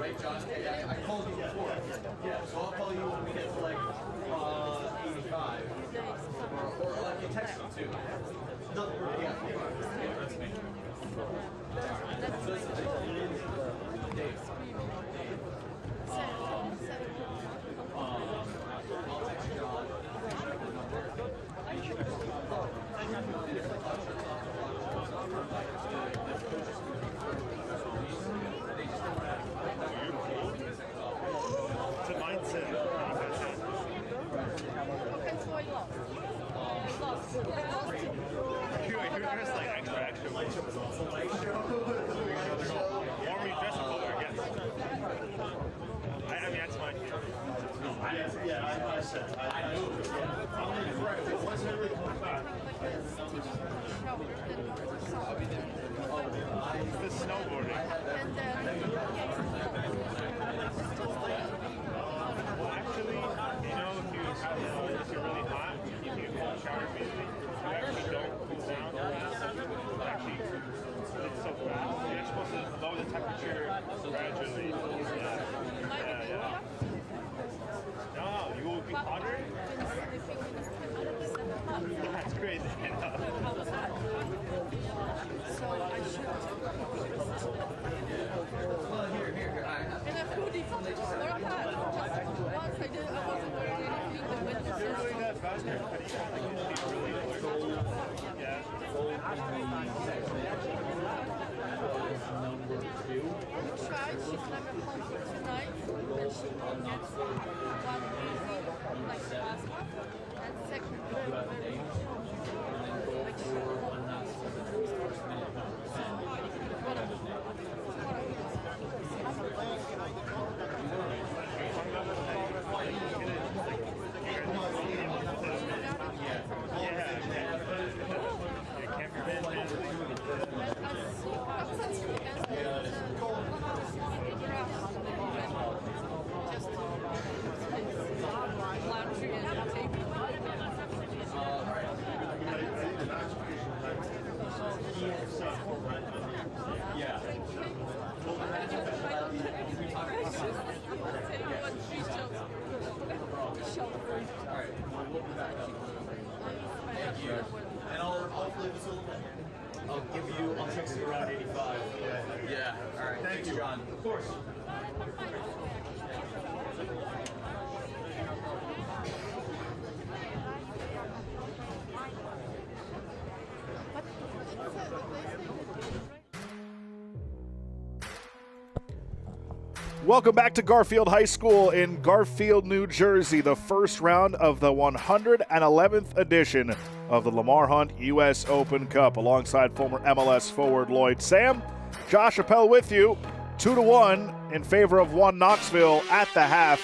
Right, John? Yeah, I called you before. Yeah, so I'll call you when we get to like 85. Or I can text you too. No, yeah, that's me. I'll text John. It's a mindset. Okay, so I lost. You're dressed like extra light show was awesome. Warm you dress color, I guess. I mean, that's mine. I said, I knew. I'm right. Once everybody comes back. It's the snowboarding. And Well, actually, you know, if you're really hot, you can get cold shower immediately. You actually don't cool down. Actually, it's so fast. You're supposed to lower the temperature gradually. Yeah. No, you will be hotter. That's crazy. so I should. And a hoodie or a hat. Just once I did, I wasn't wearing anything. The witnesses. You're doing that faster. Yeah. Number 2. We tried. She's never home for tonight, and she will get one easy, like last one, and second, very, very like she And I'll play Vistula. I'll text you around 85. Yeah. All right. Thank you, John. Of course. Welcome back to Garfield High School in Garfield, New Jersey, the first round of the 111th edition of the Lamar Hunt U.S. Open Cup, alongside former MLS forward Lloyd Sam. Josh Appel with you, 2-1 in favor of one Knoxville at the half.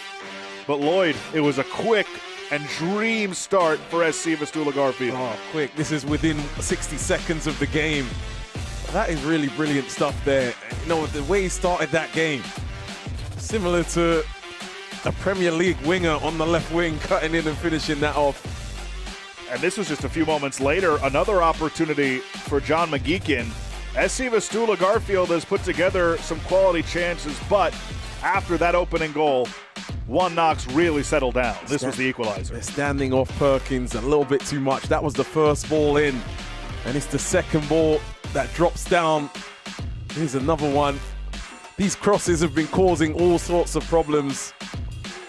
But Lloyd, it was a quick and dream start for SC Vistula Garfield. Oh, quick. This is within 60 seconds of the game. That is really brilliant stuff there. You know, the way he started that game, similar to a Premier League winger on the left wing, cutting in and finishing that off. And this was just a few moments later, another opportunity for John McGeekin. SC Vistula Garfield has put together some quality chances, but after that opening goal, one Knox really settled down. This was the equalizer. They're standing off Perkins a little bit too much. That was the first ball in, and it's the second ball that drops down. Here's another one. These crosses have been causing all sorts of problems.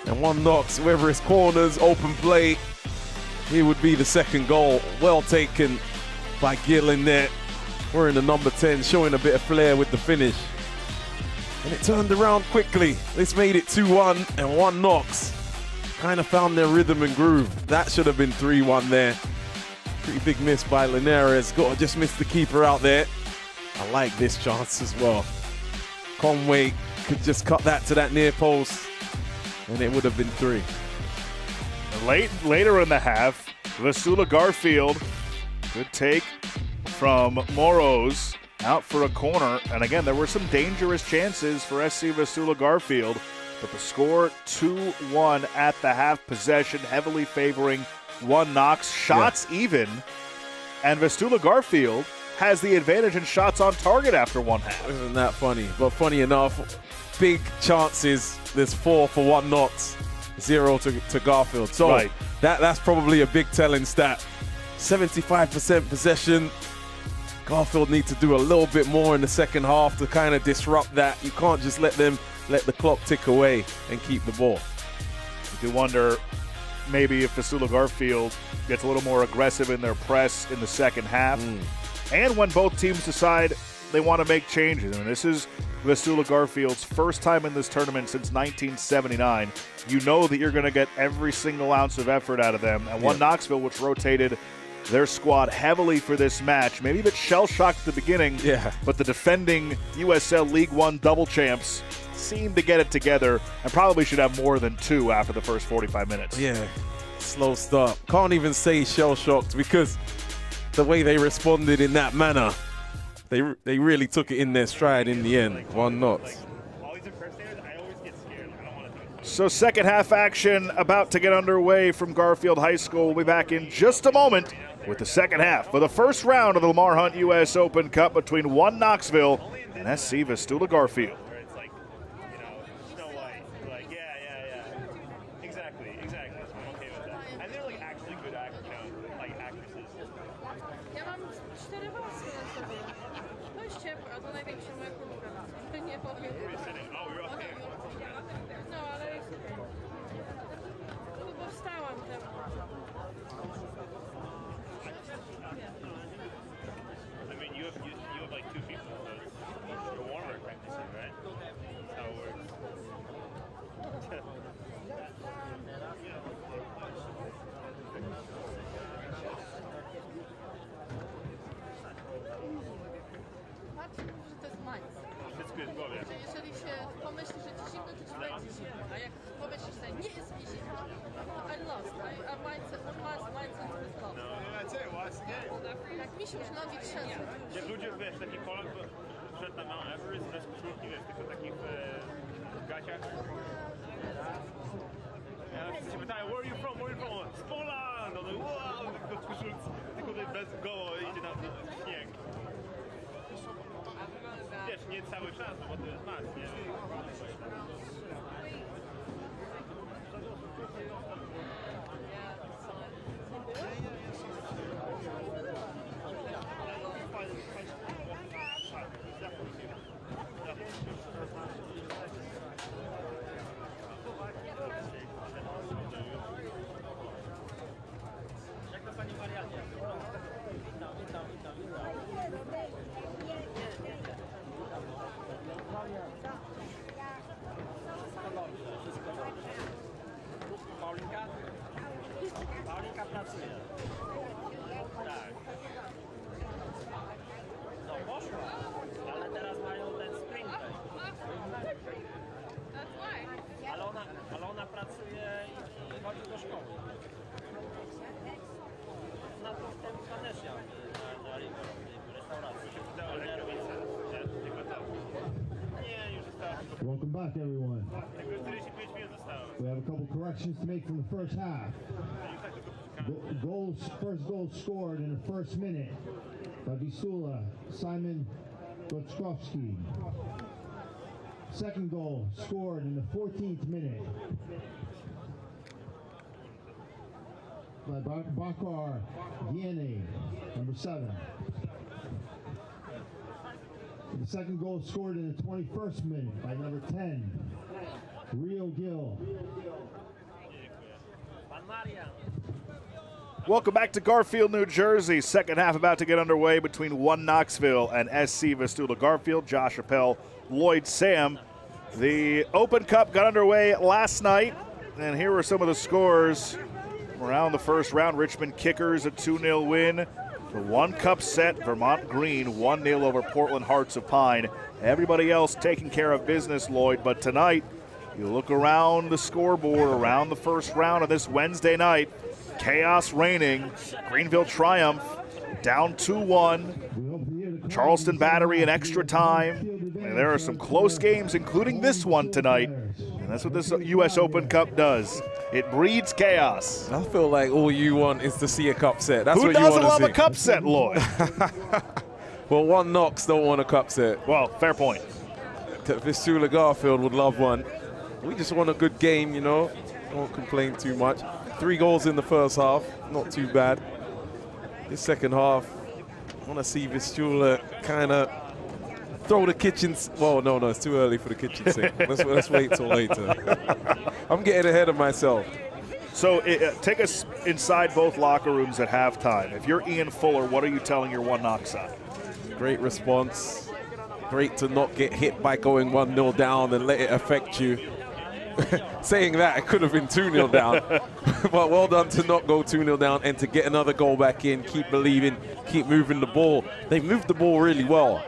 And one Knox, whether it's corners, open play, here would be the second goal. Well taken by Gill in there. We're in the number 10, showing a bit of flair with the finish. And it turned around quickly. This made it 2-1, and one Knox kind of found their rhythm and groove. That should have been 3-1 there. Pretty big miss by Linares. Got to just miss the keeper out there. I like this chance as well. Conway could just cut that to that near post, and it would have been 3. Later in the half, Vistula Garfield, good take from Moros, out for a corner. And again, there were some dangerous chances for SC Vistula Garfield, but the score 2-1 at the half, possession heavily favoring one Knox. Shots even, and Vistula Garfield has the advantage in shots on target after one half. Isn't that funny? But funny enough, big chances. There's 4 for one Knox, 0 to Garfield. So right. that's probably a big telling stat. 75% possession. Garfield need to do a little bit more in the second half to kind of disrupt that. You can't just let the clock tick away and keep the ball. You do wonder maybe if Vistula Garfield gets a little more aggressive in their press in the second half. And when both teams decide they want to make changes. I mean, this is Vistula Garfield's first time in this tournament since 1979. You know that you're going to get every single ounce of effort out of them. And one Knoxville, which rotated their squad heavily for this match, maybe a bit shell-shocked at the beginning, but the defending USL League One double champs seem to get it together and probably should have more than 2 after the first 45 minutes. Yeah, slow start. Can't even say shell-shocked because the way they responded in that manner, they really took it in their stride in the end. One Knox. So second half action about to get underway from Garfield High School. We'll be back in just a moment with the second half for the first round of the Lamar Hunt U.S. Open Cup between one Knoxville and SC Vistula Garfield. Jeżeli się pomyśli, że ci zimno, to ci będzie zimno, a jak pomyślisz, że nie jest mi zimno, I lost. Mindset is lost. No, that's it. Watch the game. Jak mi się już nogi trzęsą. Jak ludzie, wiesz, taki kolor, przed na Mount Everest bez koszulki, wiesz, tylko takich w gaciach. Ja wszyscy się pytają, where are you from? Z Poland! No, wow, tylko w koszulce, tylko bez goło idzie na śnieg. Wiesz, nie cały czas, no bo to jest mas, nie? Jak to pani Marianie? Witam. Wszystko dobrze. Paulinka? Paulinka pracuje. Tak. No poszła, ale teraz mają ten sprint. Ale ona pracuje i chodzi do szkoły. Na to w tym Kanesia, na restauracji. Nie, już zostało. Welcome back, everyone. Tylko 45 minut zostało. We have a couple corrections to make from the first half. First goal scored in the first minute by Vistula, Simon Goczkowski. Second goal scored in the 14th minute by Bakar Giene, number 7. The second goal scored in the 21st minute by number 10, Rio Gill. Welcome back to Garfield, New Jersey. Second half about to get underway between 1 Knoxville and SC Vistula. Garfield, Josh Appel, Lloyd Sam. The Open Cup got underway last night, and here were some of the scores around the first round. Richmond Kickers a 2-0 win. The 1 cup set, Vermont Green 1-0 over Portland Hearts of Pine. Everybody else taking care of business, Lloyd, but tonight you look around the scoreboard, around the first round of this Wednesday night, chaos reigning. Greenville Triumph down 2-1. Charleston Battery in extra time. And there are some close games, including this one tonight. And that's what this U.S. Open Cup does. It breeds chaos. I feel like all you want is to see a cup set. That's Who what you want doesn't to love see. a cup set, Lloyd? Well, 1 Knox don't want a cup set. Well, fair point. Vistula Garfield would love one. We just want a good game, you know. Won't complain too much. 3 goals in the first half, not too bad. This second half, I want to see Vistula kind of throw the kitchen. Well, no, it's too early for the kitchen sink. Let's wait till later. I'm getting ahead of myself. So take us inside both locker rooms at halftime. If you're Ian Fuller, what are you telling your 1 Knox side? Great response. Great to not get hit by going 1-0 down and let it affect you. Saying that, it could have been 2-0 down. But well done to not go 2-0 down and to get another goal back in, keep believing, keep moving the ball. They've moved the ball really well.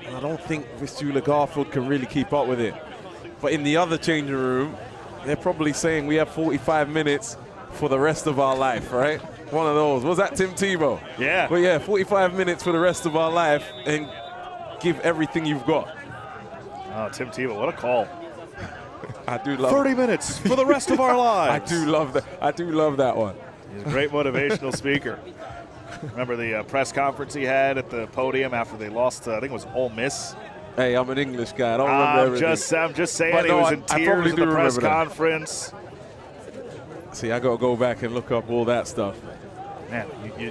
And I don't think Vistula Garfield can really keep up with it. But in the other changing room, they're probably saying we have 45 minutes for the rest of our life, right? One of those. Was that Tim Tebow? Yeah. But yeah, 45 minutes for the rest of our life and give everything you've got. Oh, Tim Tebow, what a call. I do love 30 minutes for the rest of our lives. I do love that. I do love that one. He's a great motivational speaker. Remember the press conference he had at the podium after they lost, I think it was Ole Miss? Hey, I'm an English guy. I don't remember everything. I'm just saying, But he no, was in tears at the press conference. See, I got to go back and look up all that stuff. Man,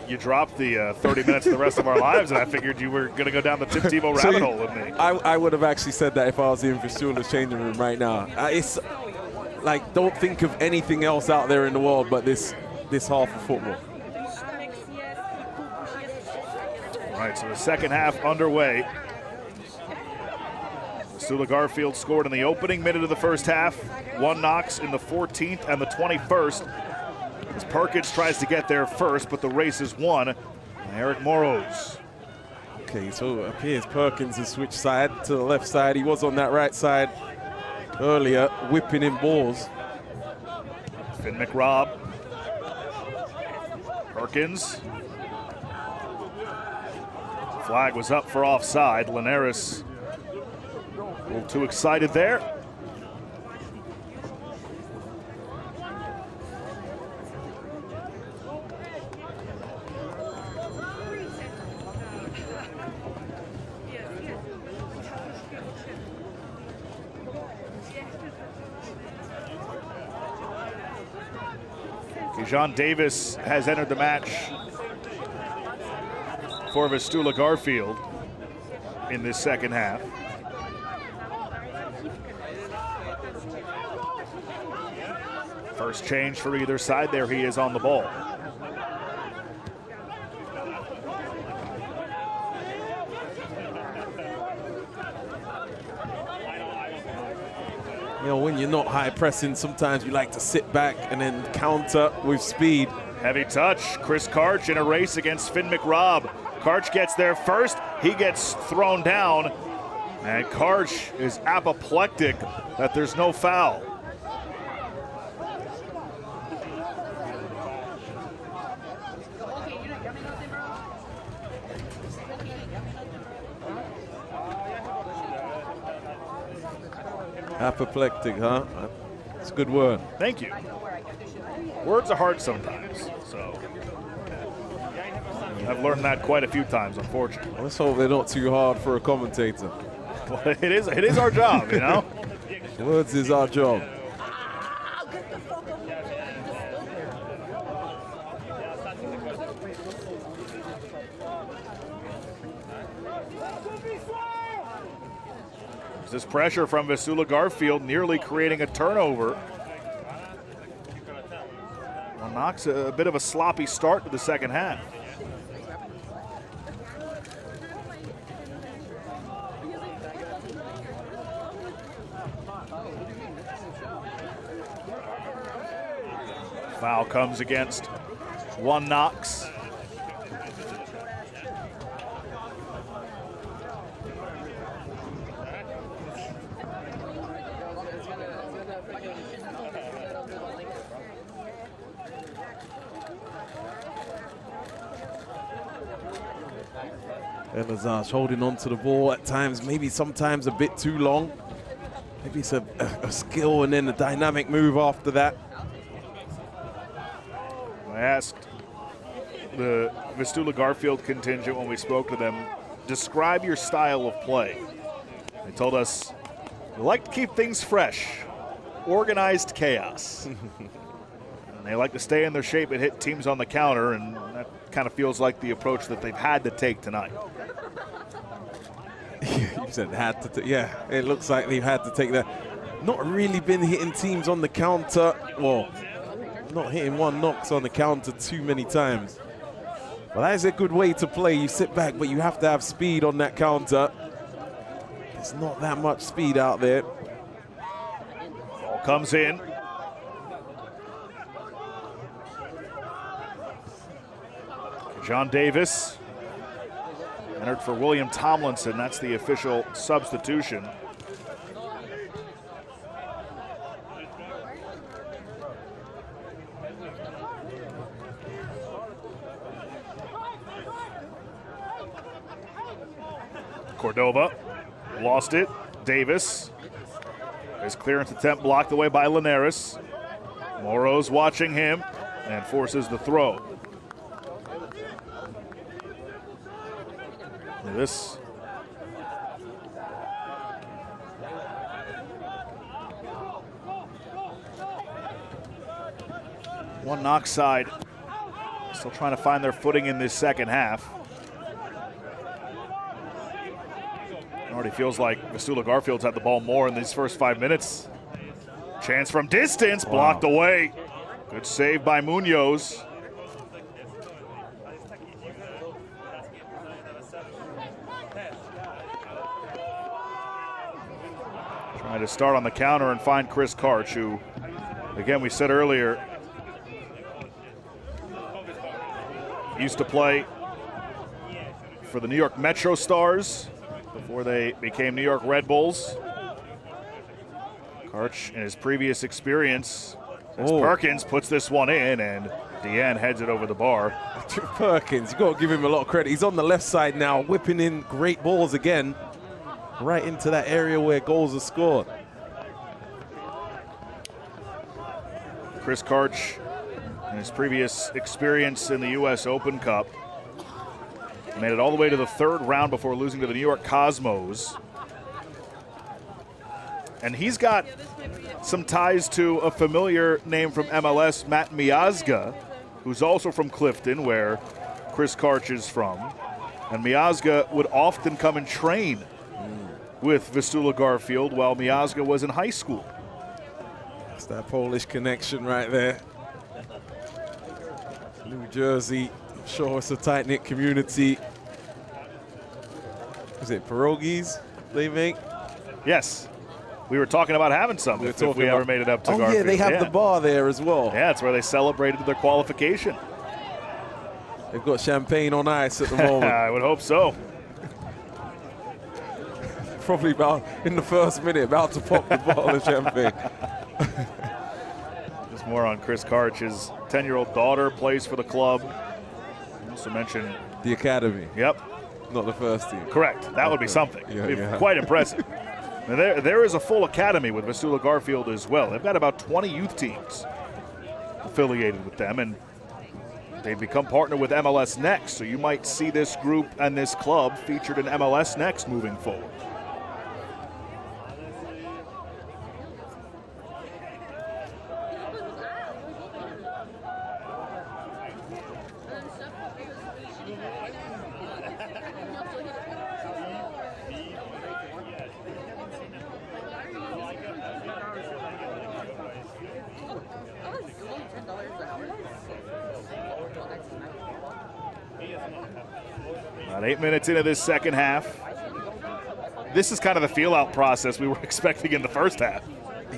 you dropped the 30 minutes of the rest of our lives, and I figured you were going to go down the Tim Tebow rabbit hole with me. I would have actually said that if I was in Vistula's changing room right now. It's like, don't think of anything else out there in the world but this half of football. All right, so the second half underway. Vistula Garfield scored in the opening minute of the first half. 1 Knox in the 14th and the 21st. As Perkins tries to get there first, but the race is won. Eric Moros. Okay, so it appears Perkins has switched side to the left side. He was on that right side earlier, whipping in balls. Finn McRobb. Flag was up for offside. Linares a little too excited there. John Davis has entered the match for Vistula Garfield in this second half. First change for either side. There he is on the ball. You know, when you're not high pressing, sometimes you like to sit back and then counter with speed. Heavy touch. Chris Karch in a race against Finn McRobb. Karch gets there first. He gets thrown down. And Karch is apoplectic that there's no foul. Apoplectic, huh? That's a good word. Thank you. Words are hard sometimes, so I've learned that quite a few times, unfortunately. Let's hope they're not too hard for a commentator. Well, it is our job, you know? Words is our job. This pressure from Vistula Garfield nearly creating a turnover. Well, Knox a bit of a sloppy start to the second half. Foul comes against one Knox. Elazar's holding on to the ball at times, maybe sometimes a bit too long. Maybe it's a skill and then a dynamic move after that. I asked the Vistula Garfield contingent when we spoke to them, describe your style of play. They told us, we like to keep things fresh, organized chaos. And they like to stay in their shape and hit teams on the counter, and that kind of feels like the approach that they've had to take tonight. You said had to, yeah, it looks like they've had to take that. Not really been hitting teams on the counter, well, not hitting one Knox on the counter too many times. Well, that is a good way to play. You sit back, but you have to have speed on that counter. There's not that much speed out there. Ball comes in. John Davis entered for William Tomlinson. That's the official substitution. Cordova lost it. Davis. His clearance attempt blocked away by Linares. Moro's watching him and forces the throw. This one Knox side still trying to find their footing in this second half. It already feels like Vistula Garfield's had the ball more in these first 5 minutes. Chance from distance, blocked away. Good save by Munoz. Trying to start on the counter and find Chris Karch, who, again, we said earlier, used to play for the New York Metro Stars before they became New York Red Bulls. Karch, in his previous experience, as Perkins puts this one in, and Deanne heads it over the bar. Perkins, you got to give him a lot of credit. He's on the left side now, whipping in great balls again, right into that area where goals are scored. Chris Karch, in his previous experience in the U.S. Open Cup, made it all the way to the third round before losing to the New York Cosmos. And he's got some ties to a familiar name from MLS, Matt Miazga, who's also from Clifton, where Chris Karch is from. And Miazga would often come and train with Vistula Garfield while Miazga was in high school. That's that Polish connection right there. New Jersey, I'm sure it's a tight-knit community. Is it pierogies they make? Yes. We were talking about having some if we ever made it up to Garfield. Yeah, they have the bar there as well. Yeah, it's where they celebrated their qualification. They've got champagne on ice at the moment. I would hope so. Probably about in the first minute, about to pop the bottle of champagne. Just more on Chris Karch. His 10-year-old daughter plays for the club. Also mentioned the academy. Yep. Not the first team. Correct. That would be something. Yeah. Quite impressive. Now there is a full academy with Vistula Garfield as well. They've got about 20 youth teams affiliated with them, and they've become partnered with MLS Next. So you might see this group and this club featured in MLS Next moving forward. About 8 minutes into this second half. This is kind of the feel-out process we were expecting in the first half.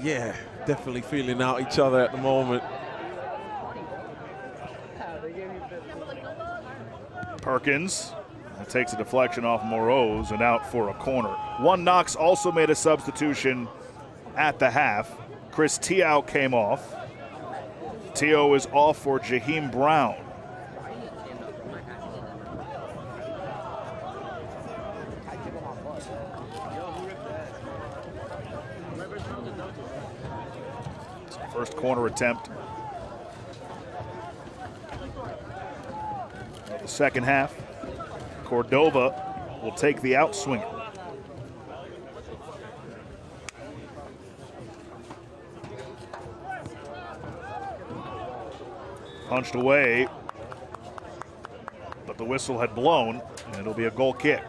Yeah, definitely feeling out each other at the moment. Perkins takes a deflection off Moreau's and out for a corner. One Knox also made a substitution at the half. Chris Tiao came off. Tio is off for Jaheim Brown. First corner attempt of the second half. Cordova will take the outswinger. Punched away, but the whistle had blown, and it'll be a goal kick.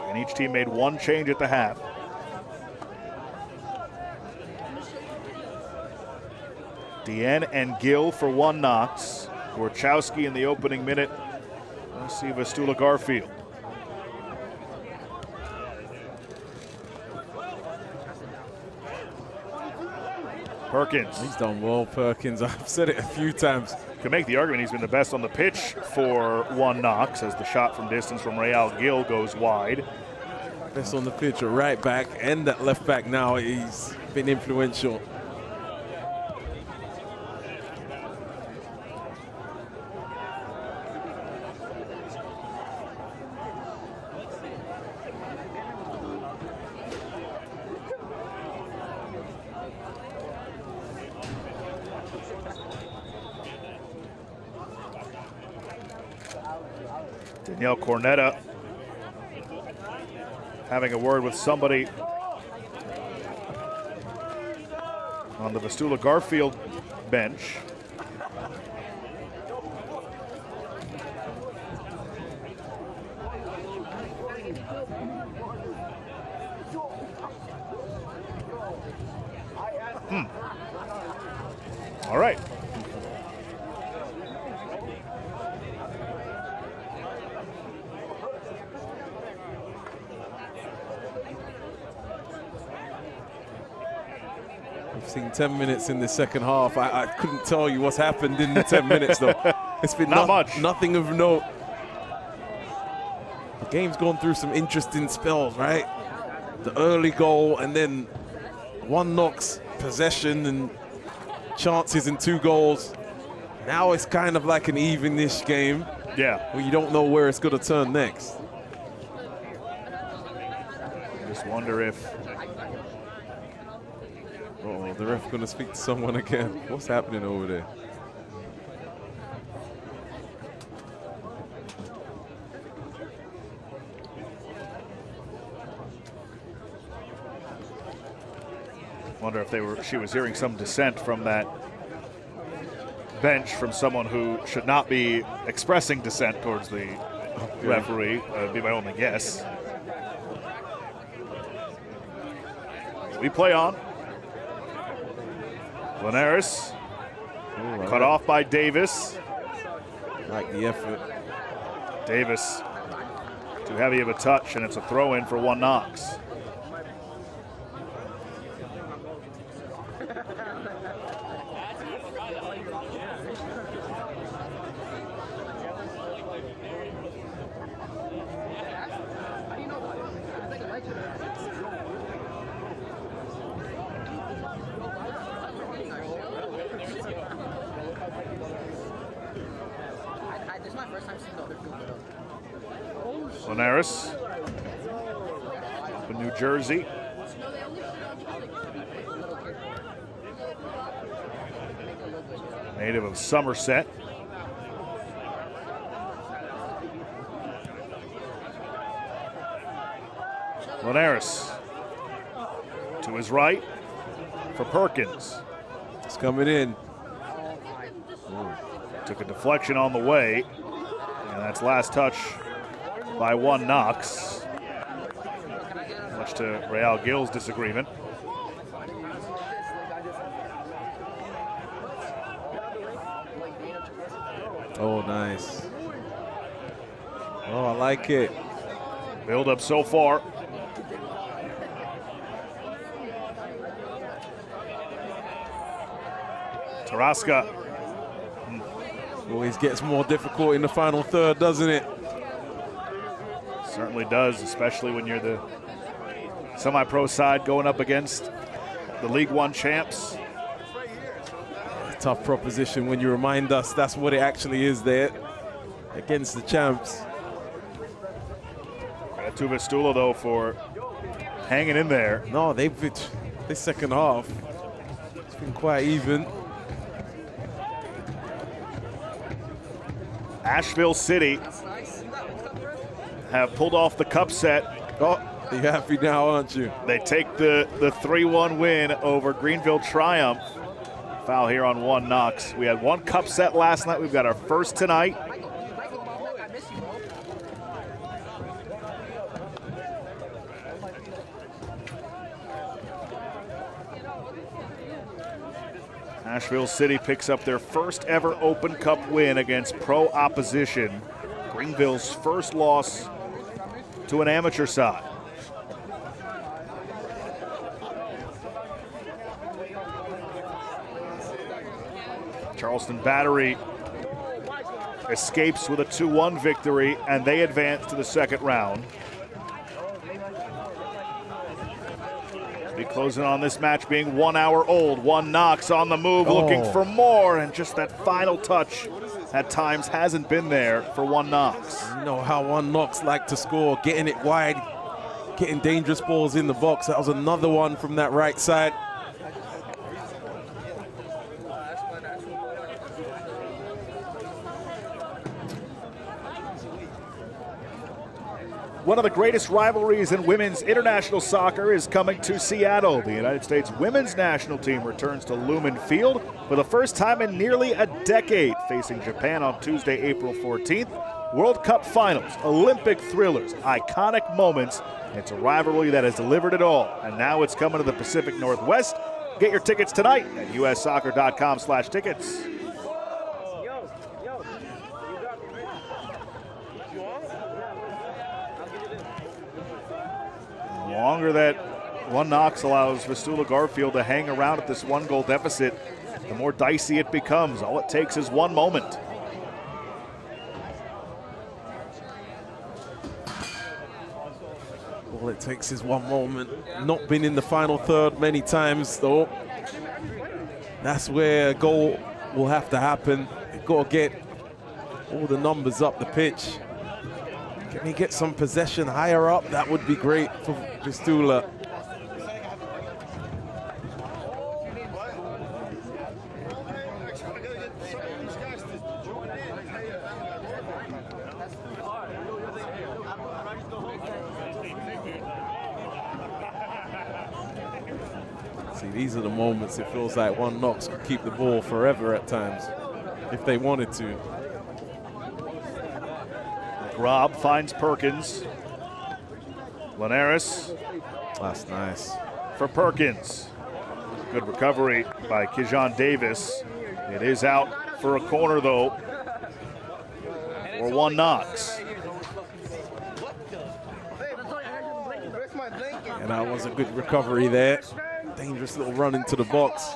And each team made one change at the half. Deanne and Gill for one Knox. Gorchowski in the opening minute. Let's see Vistula Garfield. Perkins. He's done well, Perkins. I've said it a few times. Can make the argument he's been the best on the pitch for one Knox as the shot from distance from Real Gill goes wide. Best on the pitch, a right back and that left back now. He's been influential. Danielle Cornetta having a word with somebody on the Vistula Garfield bench. All right. We've seen 10 minutes in the second half. I couldn't tell you what's happened in the 10 minutes, though. It's been not much. Nothing of note. The game's gone through some interesting spells, right? The early goal and then one Knox possession and chances and 2 goals. Now it's kind of like an even-ish game. Yeah. Where you don't know where it's going to turn next. Just wonder if... Uh-oh, the ref going to speak to someone again. What's happening over there? Wonder if she was hearing some dissent from that bench from someone who should not be expressing dissent towards the referee. Would be my only guess. We play on. Linares cut off by Davis. Like the effort. Davis too heavy of a touch, and it's a throw-in for one Knox. Linares from New Jersey. Native of Somerset. Linares to his right for Perkins. It's coming in. Took a deflection on the way, and that's last touch by one Knox, much to Real Gill's disagreement. Oh, nice. Oh, I like it. Build up so far. Tarasca. Always gets more difficult in the final third, doesn't it? Certainly does, especially when you're the semi-pro side going up against the League One champs. Tough proposition when you remind us that's what it actually is there against the champs. Credit to Vistula, though, for hanging in there. No, this second half, it's been quite even. Asheville City have pulled off the cup set. Oh, you're happy now, aren't you? They take the 3-1 win over Greenville Triumph. Foul here on one Knox. We had one cup set last night. We've got our first tonight. Asheville City picks up their first ever Open Cup win against pro opposition. Greenville's first loss to an amateur side. Charleston Battery escapes with a 2-1 victory, and they advance to the second round. Be closing on this match being 1 hour old. One Knox on the move, looking for more, and just that final touch at times hasn't been there for one Knox. You know how one Knox like to score, getting it wide, getting dangerous balls in the box. That was another one from that right side. One of the greatest rivalries in women's international soccer is coming to Seattle. The United States women's national team returns to Lumen Field for the first time in nearly a decade, facing Japan on Tuesday, April 14th. World Cup finals, Olympic thrillers, iconic moments. It's a rivalry that has delivered it all, and now it's coming to the Pacific Northwest. Get your tickets tonight at ussoccer.com/tickets. The longer that one Knox allows Vistula Garfield to hang around at this 1-goal deficit, the more dicey it becomes. All it takes is one moment. All it takes is one moment. Not been in the final third many times, though. That's where a goal will have to happen. You've got to get all the numbers up the pitch. Can he get some possession higher up? That would be great for Vistula. See, these are the moments it feels like one Knox could keep the ball forever at times, if they wanted to. Rob finds Perkins. Linares. That's nice. For Perkins. Good recovery by Kijan Davis. It is out for a corner, though, for one Knox. And that was a good recovery there. Dangerous little run into the box.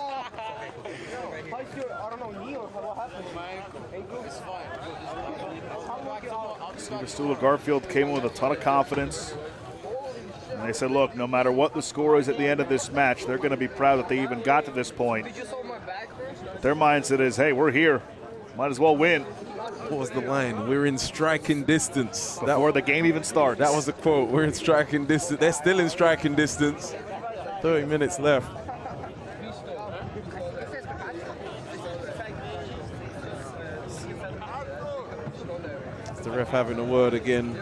Vistula Garfield came in with a ton of confidence. And they said, look, no matter what the score is at the end of this match, they're going to be proud that they even got to this point. Their mindset is, hey, we're here. Might as well win. What was the line? We're in striking distance. Before the game even starts. That was the quote. We're in striking distance. They're still in striking distance. 30 minutes left. It's the ref having a word again.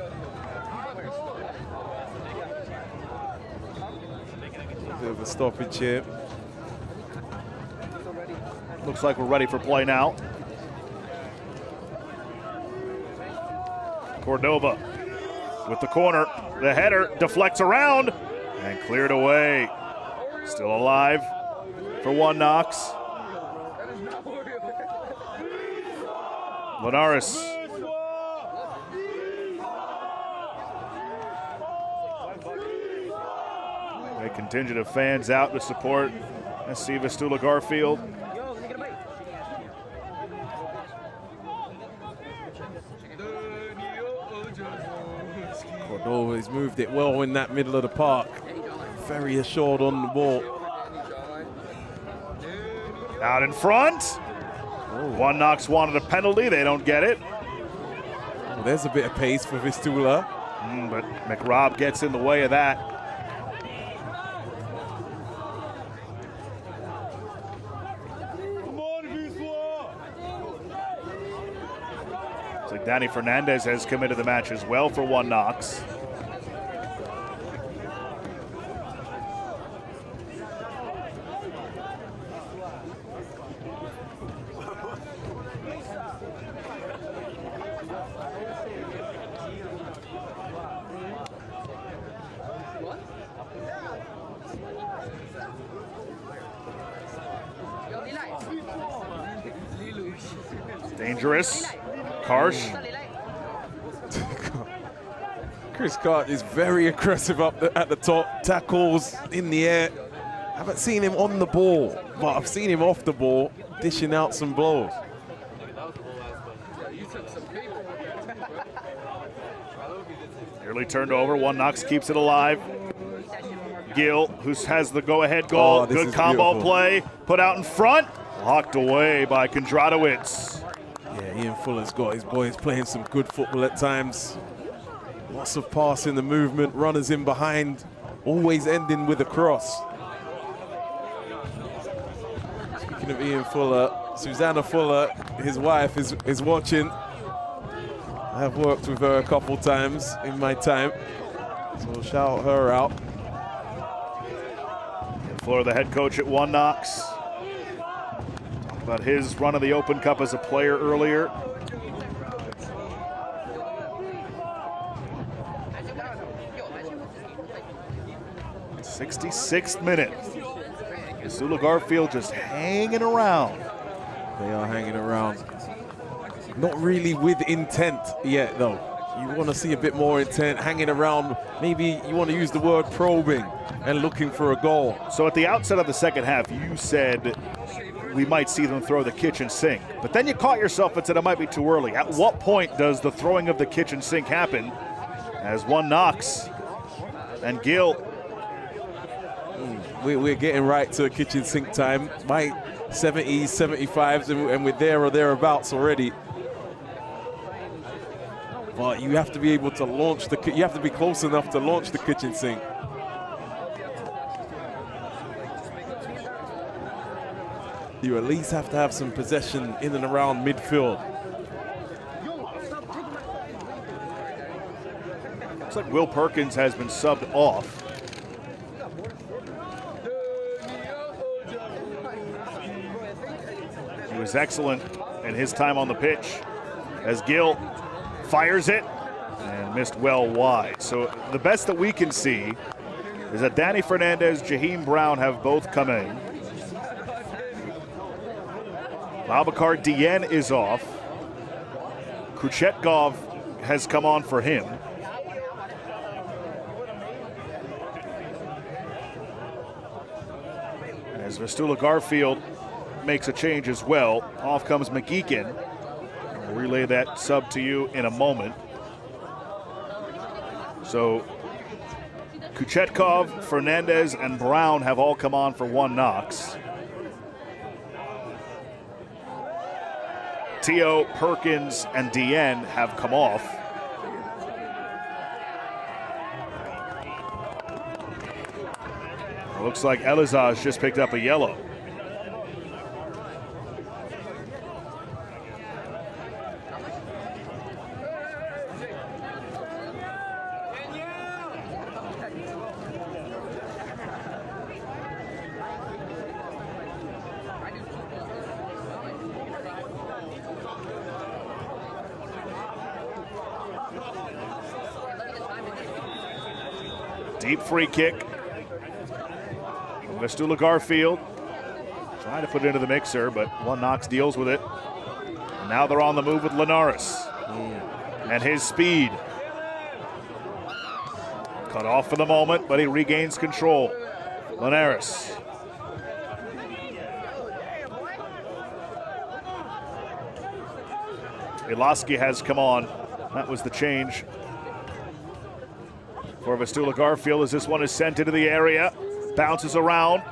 Bit of a stoppage here. Looks like we're ready for play now. Cordova with the corner. The header deflects around and cleared away. Still alive for one Knox. Linares. A contingent of fans out to support SC Vistula Garfield. Cordova has moved it well in that middle of the park. Very assured on the ball. Out in front. One Knox wanted a penalty. They don't get it. Well, there's a bit of pace for Vistula. But McRobb gets in the way of that. It's like Danny Fernandez has come into the match as well for one Knox. Dangerous. Karsh. Chris Cart is very aggressive up at the top. Tackles in the air. Haven't seen him on the ball, but I've seen him off the ball, dishing out some blows. Nearly turned over. One Knox keeps it alive. Gill, who has the go-ahead goal. Good combo beautiful play. Put out in front. Locked away by Kondratowicz. Yeah, Ian Fuller's got his boys playing some good football at times. Lots of passing, the movement, runners in behind, always ending with a cross. Speaking of Ian Fuller, Susanna Fuller, his wife, is watching. I have worked with her a couple times in my time, so we'll shout her out. Fuller, the head coach at one Knox. Talked about his run of the Open Cup as a player earlier. '66th minute. Vistula Garfield just hanging around. They are hanging around. Not really with intent yet, though. You want to see a bit more intent, hanging around. Maybe you want to use the word probing and looking for a goal. So at the outset of the second half, you said we might see them throw the kitchen sink. But then you caught yourself and said it might be too early. At what point does the throwing of the kitchen sink happen as one Knox And Gill. We're getting right to kitchen sink time. My 70s, 75s, and we're there or thereabouts already. But you have to be able to launch you have to be close enough to launch the kitchen sink. You at least have to have some possession in and around midfield. Looks like Will Perkins has been subbed off. He was excellent in his time on the pitch as Gill fires it and missed well wide. So the best that we can see is that Danny Fernandez, Jaheim Brown have both come in. Babacar Dieng is off. Kuchetkov has come on for him. As Vistula Garfield makes a change as well. Off comes McGeekin. We'll relay that sub to you in a moment. So Kuchetkov, Fernandez, and Brown have all come on for one Knox. Teo, Perkins, and Dieng have come off. It looks like Elizaj just picked up a yellow. Deep free kick. Vistula Garfield trying to put it into the mixer, but one Knox deals with it. And now they're on the move with Linares and his speed. Cut off for the moment, but he regains control. Linares. Iloski has come on. That was the change for Vistula Garfield as this one is sent into the area. Bounces around.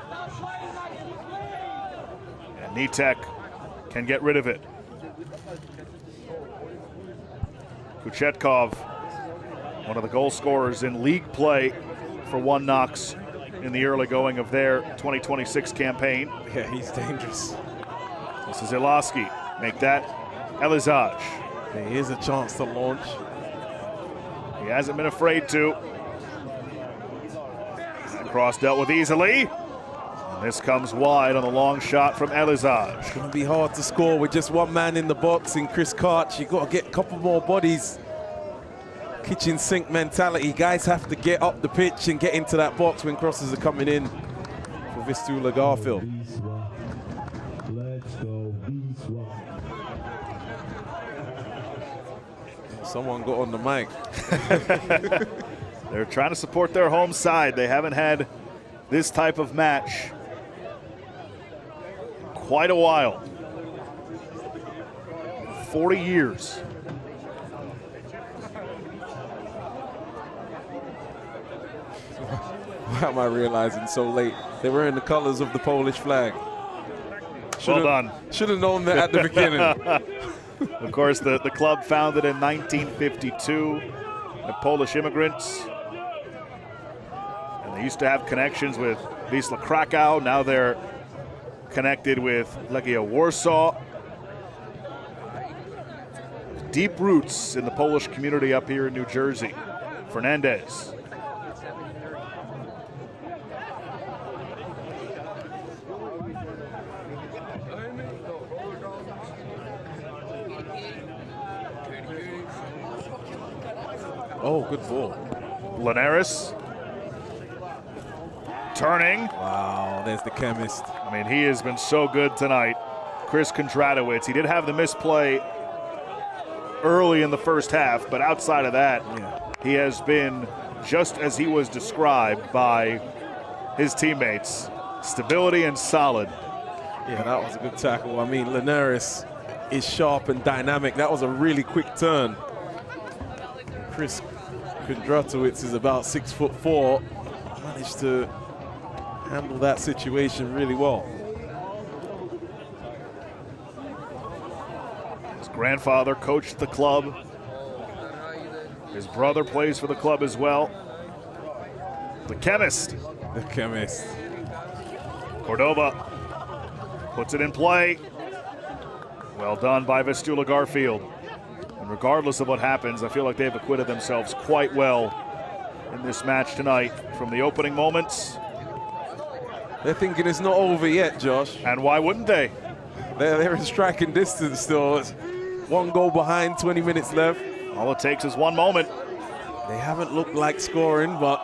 And Nitek can get rid of it. Kuchetkov, one of the goal scorers in league play for one Knox in the early going of their 2026 campaign. Yeah, he's dangerous. This is Iloski. Make that Elizaj. Here's a chance to launch. He hasn't been afraid to. Cross dealt with easily. And this comes wide on the long shot from Elizaj. It's going to be hard to score with just one man in the box in Chris Karch. You've got to get a couple more bodies. Kitchen sink mentality. Guys have to get up the pitch and get into that box when crosses are coming in for Vistula Garfield. Let's go, Someone got on the mic. They're trying to support their home side. They haven't had this type of match in quite a while. 40 years. Why am I realizing so late? They were in the colors of the Polish flag. Well done. Should have known that at the beginning. Of course, the club founded in 1952 by Polish immigrants. And they used to have connections with Wisła Krakow. Now they're connected with Legia Warsaw. Deep roots in the Polish community up here in New Jersey. Fernandez. Oh, good ball. Linares. Turning. Wow, there's the chemist. I mean, he has been so good tonight. Chris Kondratowicz. He did have the misplay early in the first half, but outside of that, he has been just as he was described by his teammates. Stability and solid. Yeah, that was a good tackle. I mean, Linares is sharp and dynamic. That was a really quick turn. Chris Kondratowicz is about 6'4", managed to handle that situation really well. His grandfather coached the club. His brother plays for the club as well. The chemist. The chemist. Cordova puts it in play. Well done by Vistula Garfield. And regardless of what happens, I feel like they've acquitted themselves quite well in this match tonight. From the opening moments. They're thinking it's not over yet, Josh. And why wouldn't they? They're in striking distance still. It's 1 goal behind, 20 minutes left. All it takes is one moment. They haven't looked like scoring, but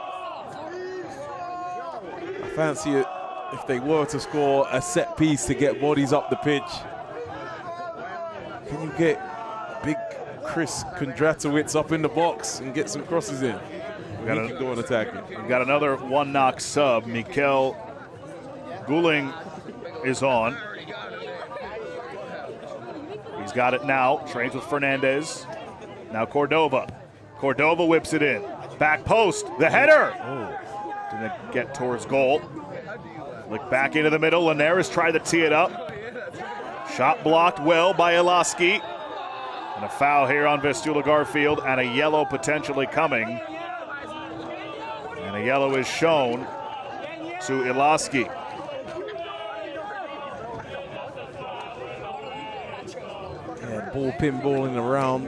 I fancy it if they were to score a set piece to get bodies up the pitch. Can you get big Chris Kondratowicz up in the box and get some crosses in? We can go and attack it. We've got another one knock sub. Mikel Guling is on. He's got it now. Trains with Fernandez. Now Cordova. Cordova whips it in. Back post. The header. Oh. Didn't get towards goal. Look back into the middle. Linares tried to tee it up. Shot blocked well by Ilaski. And a foul here on Vistula Garfield, and a yellow potentially coming. And a yellow is shown to Ilaski. Yeah, ball pinballing around.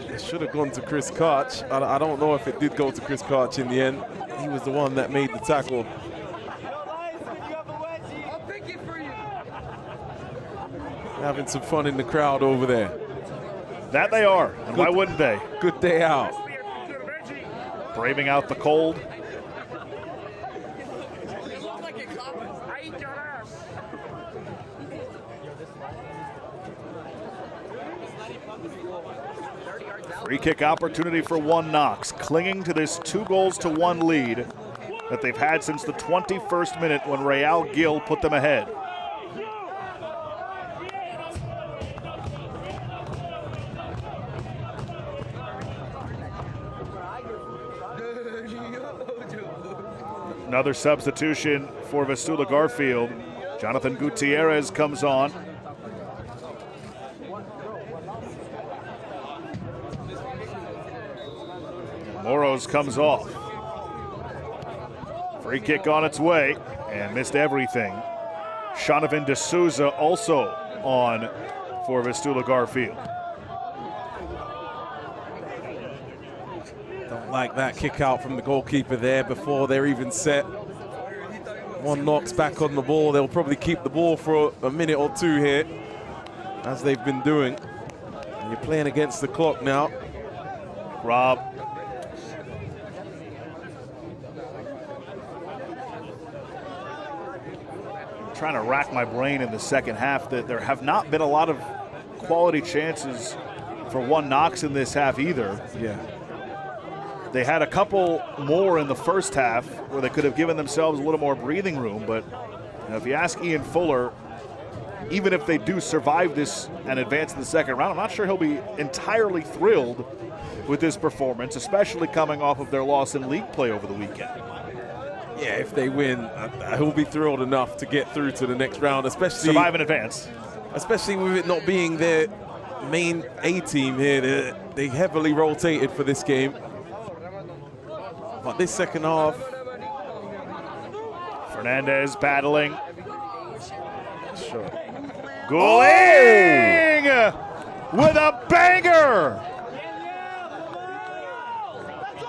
It should have gone to Chris Koch. I don't know if it did go to Chris Koch in the end. He was the one that made the tackle. Having some fun in the crowd over there. That they are, and why wouldn't they? Good day out. Braving out the cold. Free kick opportunity for One Knox, clinging to this 2-1 lead that they've had since the 21st minute when Real Gil put them ahead. Another substitution for Vistula Garfield. Jonathan Gutierrez comes on. Moros comes off. Free kick on its way and missed everything. Shonovan D'Souza also on for Vistula Garfield. Don't like that kick out from the goalkeeper there before they're even set. One Knox back on the ball. They'll probably keep the ball for a minute or two here, as they've been doing. And you're playing against the clock now. Rob. Trying to rack my brain in the second half that there have not been a lot of quality chances for One Knox in this half either. Yeah. They had a couple more in the first half where they could have given themselves a little more breathing room, but you know, if you ask Ian Fuller, even if they do survive this and advance in the second round, I'm not sure he'll be entirely thrilled with this performance, especially coming off of their loss in league play over the weekend. Yeah, if they win, he'll be thrilled enough to get through to the next round, especially survive in advance. Especially with it not being their main A team here. They heavily rotated for this game. But this second half, Fernandez battling. Sure. Guling with a banger,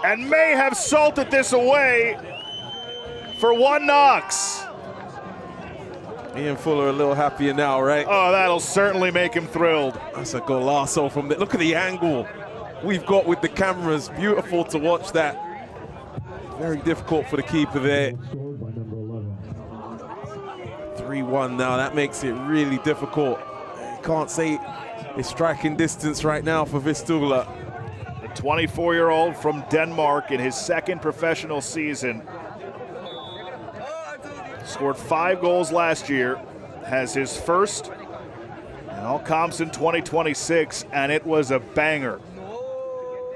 and may have salted this away for One Knox. Ian Fuller a little happier now, right? Oh, that'll certainly make him thrilled. That's a golazo from the, look at the angle we've got with the cameras. Beautiful to watch that. Very difficult for the keeper there. 3-1 now, that makes it really difficult. You can't say it's striking distance right now for Vistula. The 24-year-old from Denmark in his second professional season. Scored 5 goals last year, has his first in all comps in 2026, and it was a banger.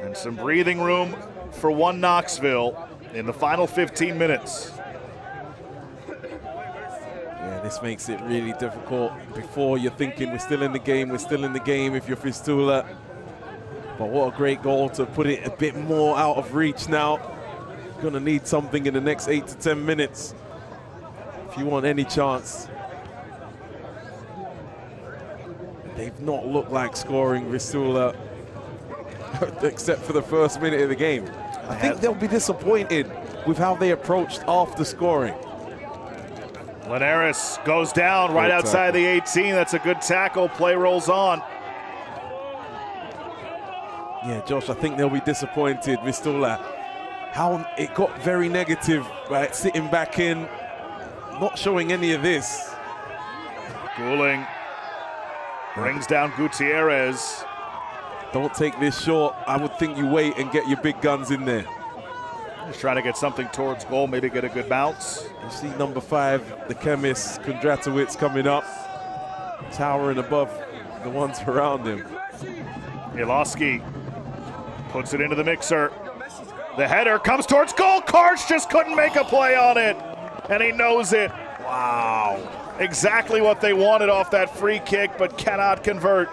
And some breathing room for one Knoxville in the final 15 minutes. Yeah, this makes it really difficult. Before you're thinking we're still in the game, we're still in the game if you're Vistula. But what a great goal to put it a bit more out of reach now. Gonna need something in the next 8 to 10 minutes if you want any chance. They've not looked like scoring, Vistula, except for the first minute of the game. I think they'll be disappointed with how they approached after scoring. Linares goes down right outside the 18. That's a good tackle. Play rolls on. Yeah, Josh, I think they'll be disappointed, Vistula. How it got very negative, right? Sitting back in, not showing any of this. Gouling brings down Gutierrez. Don't take this short. I would think you wait and get your big guns in there. Just trying to get something towards goal, maybe get a good bounce. You see number 5, the chemist, Kondratowicz, coming up, towering above the ones around him. Ilowski puts it into the mixer. The header comes towards goal. Karch just couldn't make a play on it, and he knows it. Wow. Exactly what they wanted off that free kick, but cannot convert.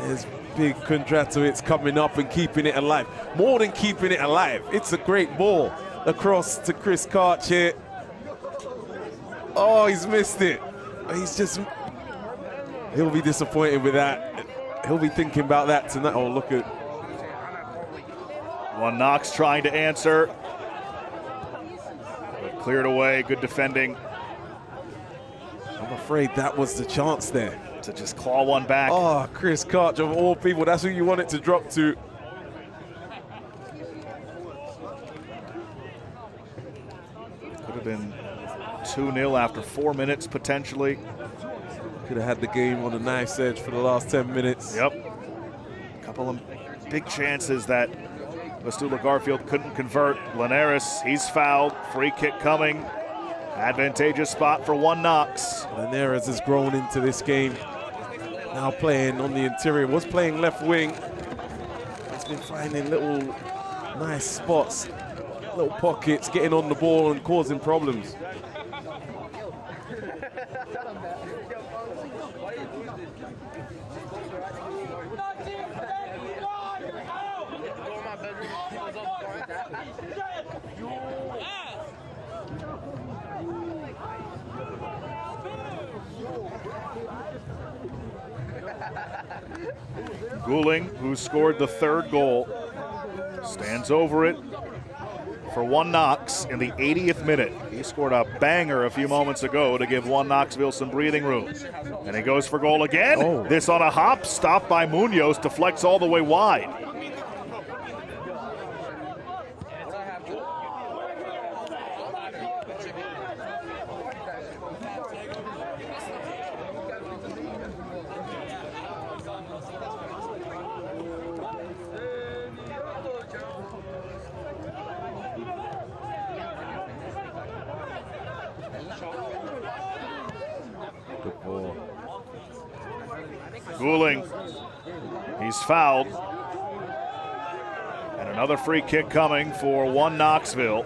There's big Kondratowicz coming up and keeping it alive. More than keeping it alive, it's a great ball across to Chris Karch here. Oh, he's missed it. He'll be disappointed with that. He'll be thinking about that tonight. Oh, look at. One Knox trying to answer. But cleared away, good defending. I'm afraid that was the chance there. To just claw one back. Oh, Chris Karch, of all people, that's who you want it to drop to. Could have been 2-0 after 4 minutes, potentially. Could have had the game on a nice edge for the last 10 minutes. Yep. A couple of big chances that Vistula Garfield couldn't convert. Linares, he's fouled. Free kick coming. Advantageous spot for one Knox. Linares has grown into this game. Now playing on the interior, was playing left wing. He's been finding little nice spots, little pockets, getting on the ball and causing problems. Gouling, who scored the 3rd goal, stands over it for one Knox in the 80th minute. He scored a banger a few moments ago to give one Knoxville some breathing room. And he goes for goal again. Oh. This on a hop, stopped by Munoz, deflects all the way wide. Good ball. Gouling, he's fouled. And another free kick coming for one Knoxville.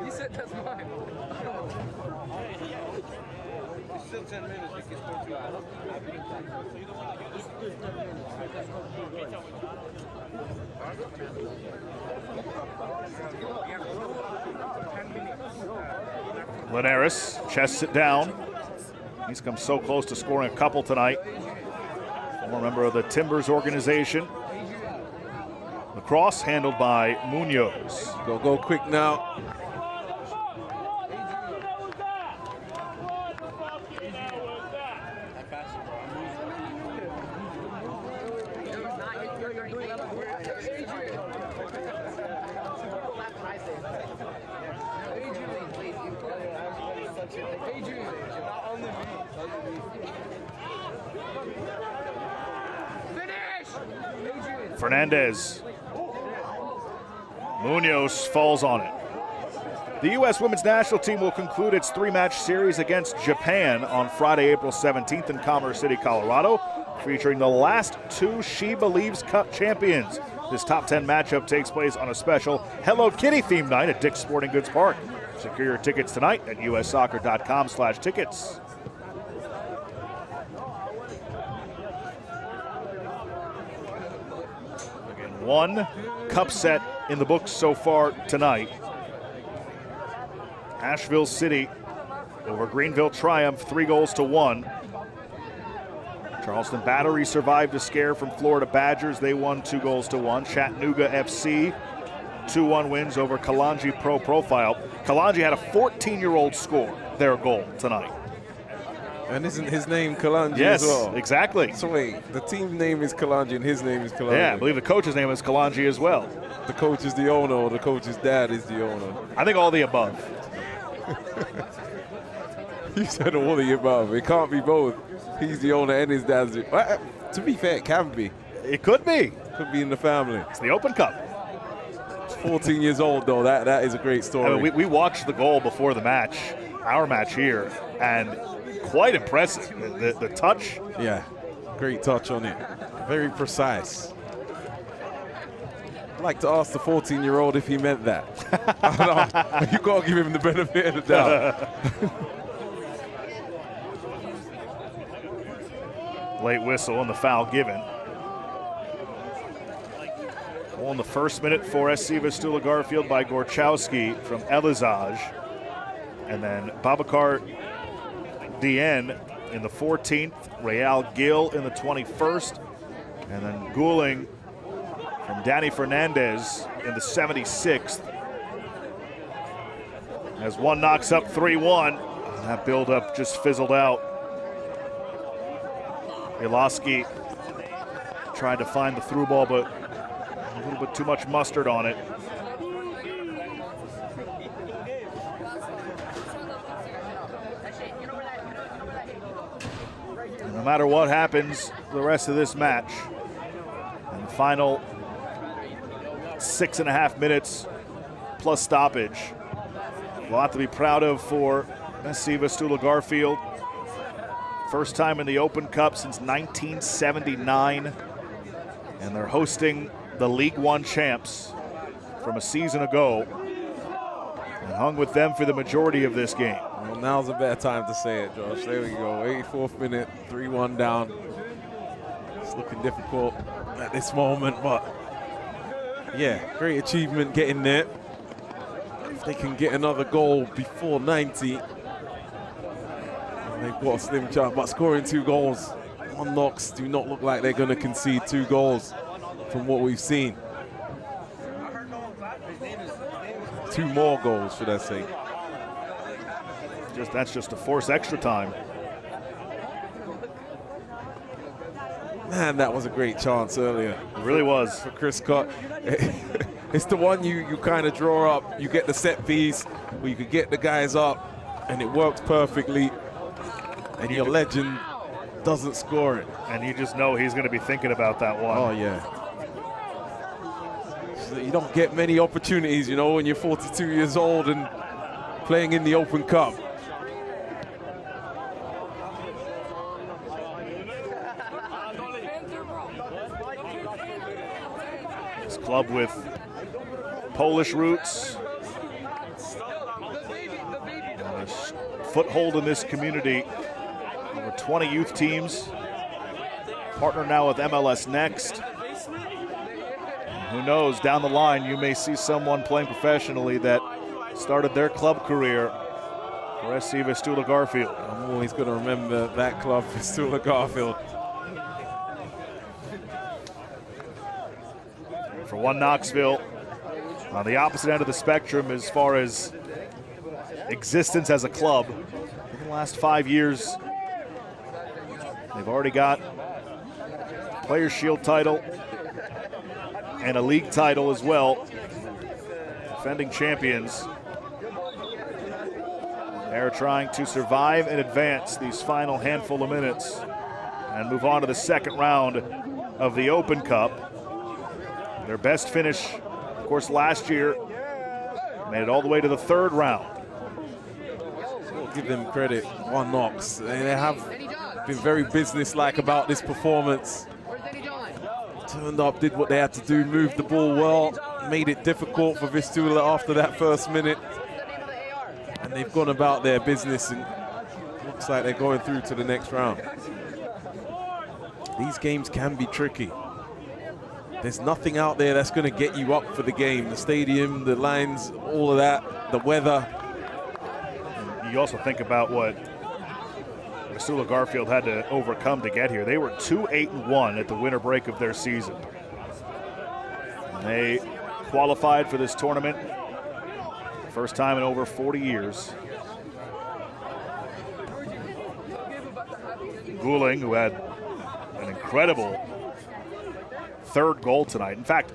He said that's mine. It's still 10 minutes. We can score 2 hours. Linares chests it down. He's come so close to scoring a couple tonight. Former member of the Timbers organization. The cross handled by Munoz. Go quick now. Fernandez. Munoz falls on it. The U.S. women's national team will conclude its 3-match series against Japan on Friday, April 17th in Commerce City, Colorado, featuring the last 2 She Believes Cup champions. This top 10 matchup takes place on a special Hello Kitty themed night at Dick's Sporting Goods Park. Secure your tickets tonight at ussoccer.com/tickets. Again, 1 cup set in the books so far tonight. Asheville City over Greenville Triumph, 3-1. Charleston Battery survived a scare from Florida Badgers. They won 2-1. Chattanooga FC, 2-1 wins over Kalanji Pro Profile. Kalanji had a 14-year-old score their goal tonight. And isn't his name Kalanji yes, as well? Exactly. So wait, the team name is Kalanji and his name is Kalanji. Yeah, I believe the coach's name is Kalanji as well. The coach is the owner, or the coach's dad is the owner? I think all the above. You said all the above. It can't be both. He's the owner and his dad's the, to be fair, it can be. It could be. Could be in the family. It's the Open Cup. 14 years old, though. That is a great story. I mean, we watched the goal before the match, our match here, and quite impressive. The touch. Yeah, great touch on it. Very precise. I'd like to ask the 14-year-old if he meant that. You got to give him the benefit of the doubt. Late whistle and the foul given. Goal in the first minute for SC Vistula Garfield by Gorchowski from Elizage. And then Babacar Dien in the 14th, Real Gil in the 21st, and then Gouling from Danny Fernandez in the 76th. As one knocks up 3-1, that build-up just fizzled out. Iloski tried to find the through ball, but a little bit too much mustard on it. And no matter what happens the rest of this match, in the final 6.5 minutes plus stoppage, a lot to be proud of for SC Vistula Garfield. First time in the Open Cup since 1979, and they're hosting the League One champs from a season ago, and hung with them for the majority of this game. Well, now's a better time to say it, Josh. There we go, 84th minute, 3-1 down. It's looking difficult at this moment, but yeah, great achievement getting there. If they can get another goal before 90, they've got a slim chance, but scoring 2 goals on Knox do not look like they're going to concede 2 goals from what we've seen. 2 more goals, should I say. That's just to force extra time. Man, that was a great chance earlier. It really was. For Chris Scott. It's the one you kind of draw up. You get the set piece where you could get the guys up, and it works perfectly. And your legend doesn't score it. And you just know he's going to be thinking about that one. Oh, yeah. So you don't get many opportunities, you know, when you're 42 years old and playing in the Open Cup. This club with Polish roots, a foothold in this community. Over 20 youth teams, partner now with MLS Next. Who knows, down the line you may see someone playing professionally that started their club career for SC Vistula Garfield. I'm always going to remember that club, Vistula Garfield. For one Knoxville, on the opposite end of the spectrum as far as existence as a club, in the last 5 years, they've already got Players' Shield title and a league title as well. Defending champions. They're trying to survive and advance these final handful of minutes and move on to the second round of the Open Cup. Their best finish, of course, last year Made it all the way to the third round. We'll give them credit on Knox. They have been very businesslike about this performance. Turned up, did what they had to do, moved the ball well, made it difficult for Vistula after that first minute. And they've gone about their business, and looks like they're going through to the next round. These games can be tricky. There's nothing out there that's going to get you up for the game. The stadium, the lines, all of that, the weather. You also think about what Vistula Garfield had to overcome to get here. They were 2-8-1 at the winter break of their season. And they qualified for this tournament, first time in over 40 years. Gouling, who had an incredible third goal tonight. In fact,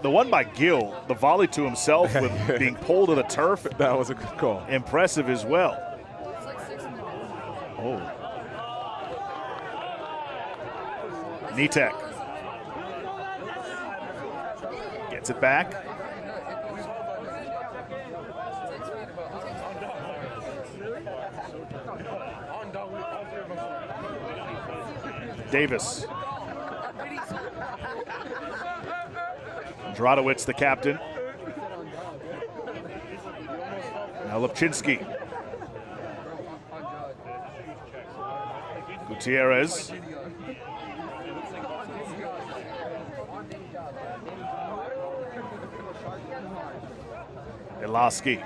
the one by Gill, the volley to himself with being pulled to the turf. That was a good call. Impressive as well. Oh. Nitek gets it back. Davis. Dradowicz, the captain. Now Lipczynski. Gutierrez. Elaski.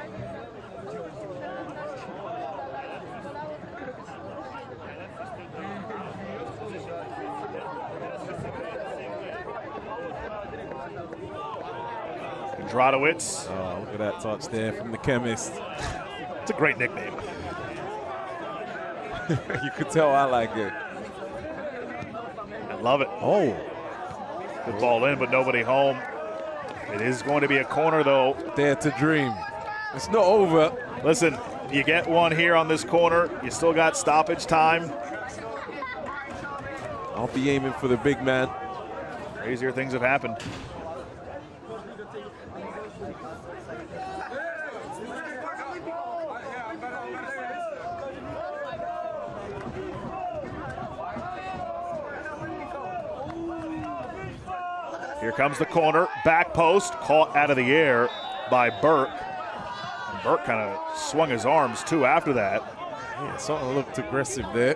Dradowicz. Oh, look at that touch there from the chemist. It's a great nickname. You could tell I like it. I love it. Oh. Good ball in, but nobody home. It is going to be a corner, though. Dare to dream. It's not over. Listen, you get one here on this corner. You still got stoppage time. I'll be aiming for the big man. Crazier things have happened. Here comes the corner, back post, caught out of the air by Burke. And Burke kind of swung his arms too after that. Yeah, something looked aggressive there.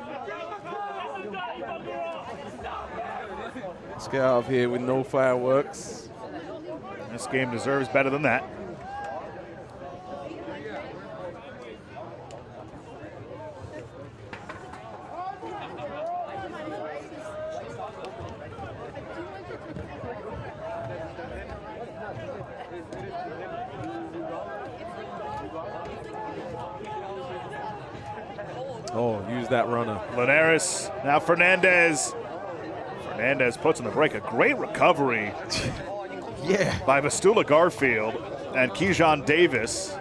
Let's get out of here with no fireworks. This game deserves better than that. Oh, use that runner. Linares, now Fernandez. Fernandez puts on the break. A great recovery by Vistula Garfield and Keyshawn Davis.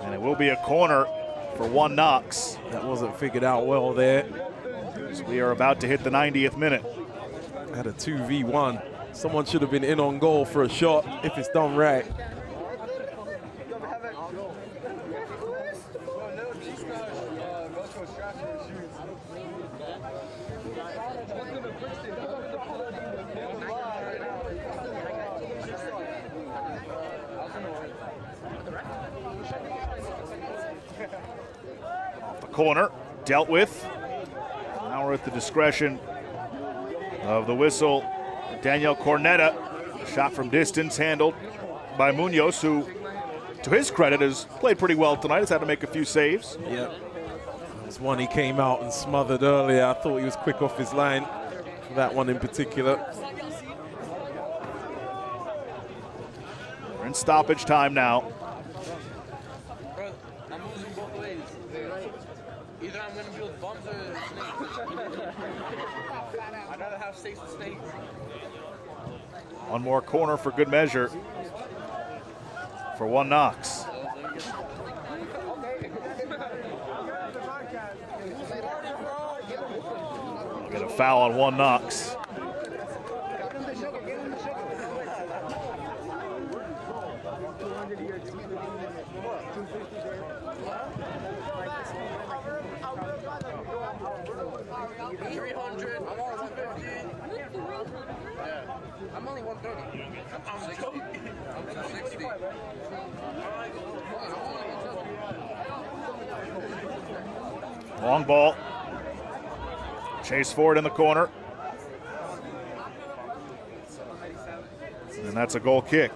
And it will be a corner for one Knox. That wasn't figured out well there. So we are about to hit the 90th minute. Had a 2v1. Someone should have been in on goal for a shot if it's done right. Corner dealt with. Now we're at the discretion of the whistle. Daniel Cornetta, shot from distance handled by Munoz, who, to his credit, has played pretty well tonight. Has had to make a few saves. Yep. That was one he came out and smothered earlier. I thought he was quick off his line for that one in particular. We're in stoppage time now. Either I'm going to build bums or snakes. I'd rather have steaks with snakes. One more corner for good measure for one Knox. Get a foul on one Knox. I'm only 130. I'm 260. I'm 260. Long ball. Chase forward in the corner. And that's a goal kick.